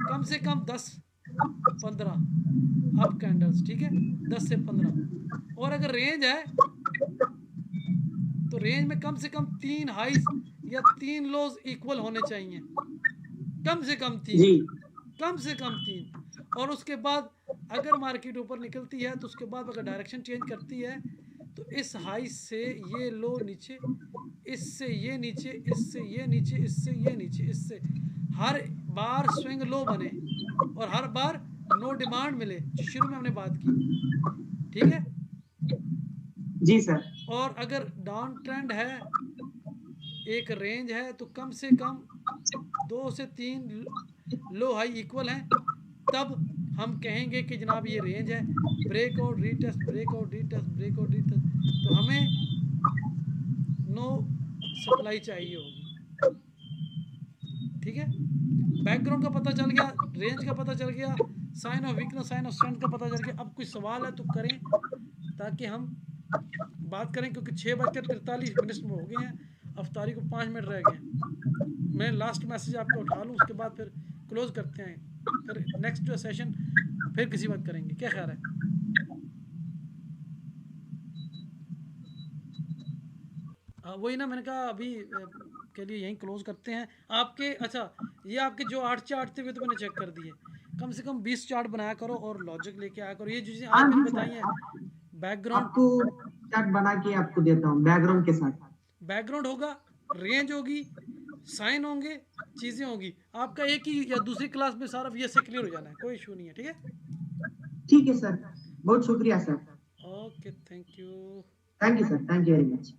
Speaker 1: कम से कम 10-15 अप कैंडल्स, ठीक है, 10 से 15। और अगर रेंज है तो रेंज में कम से कम 3 हाइज या 3 लोज इक्वल होने चाहिए, कम से कम 3,
Speaker 2: जी।
Speaker 1: कम से कम 3। और उसके बाद अगर मार्केट ऊपर निकलती है तो उसके बाद अगर डायरेक्शन चेंज करती है तो इस हाई से ये लो नीचे, इससे ये नीचे, इससे ये नीचे, इससे ये नीचे, इससे हर बार स्विंग लो बने और हर बार नो डिमांड मिले, जो शुरू में हमने बात की, ठीक है।
Speaker 2: जी सर।
Speaker 1: और अगर डाउन ट्रेंड है, एक रेंज है, तो कम से कम 2 से 3 लो हाई इक्वल हैं, तब हम कहेंगे कि जनाब ये रेंज है। Breakout retest, breakout retest, breakout retest, तो हमें नो सप्लाई चाहिए होगी, ठीक है। बैकग्राउंड का पता चल गया, रेंज का पता चल गया, sign of weakness, sign of strength का पता चल गया। अब कोई सवाल है तो करें, ताकि हम बात करें, क्योंकि 6:43 में हो गए हैं, अफ्तारी को 5 मिनट रह गए हैं। मैं लास्ट मैसेज आपका उठा लूँ, उसके बाद फिर क्लोज करते हैं, फिर नेक्स्ट सेशन फिर किसी वक्त करेंगे, क्या ख्याल है? वही ना, मैंने कहा अभी के लिए यहीं क्लोज करते हैं आपके। अच्छा, ये आपके जो 8 चार्ट थे वे तो मैंने चेक कर दिए, कम से कम 20 चार्ट बनाया करो और लॉजिक लेके आया करो। ये जो चीज़ें आज मैंने बताई हैं, बैकग्राउंड,
Speaker 2: आपको चार्ट बना के आपको देता हूँ बैकग्राउंड के साथ।
Speaker 1: बैकग्राउंड होगा, रेंज होगी, साइन होंगे, चीज़ें होगी। आपका एक ही या दूसरी क्लास में सारा ये से क्लियर हो जाना है, कोई इशू नहीं है, ठीक है।
Speaker 2: ठीक है सर, बहुत शुक्रिया sir.
Speaker 1: Okay, thank you.
Speaker 2: Thank you sir, thank you very much.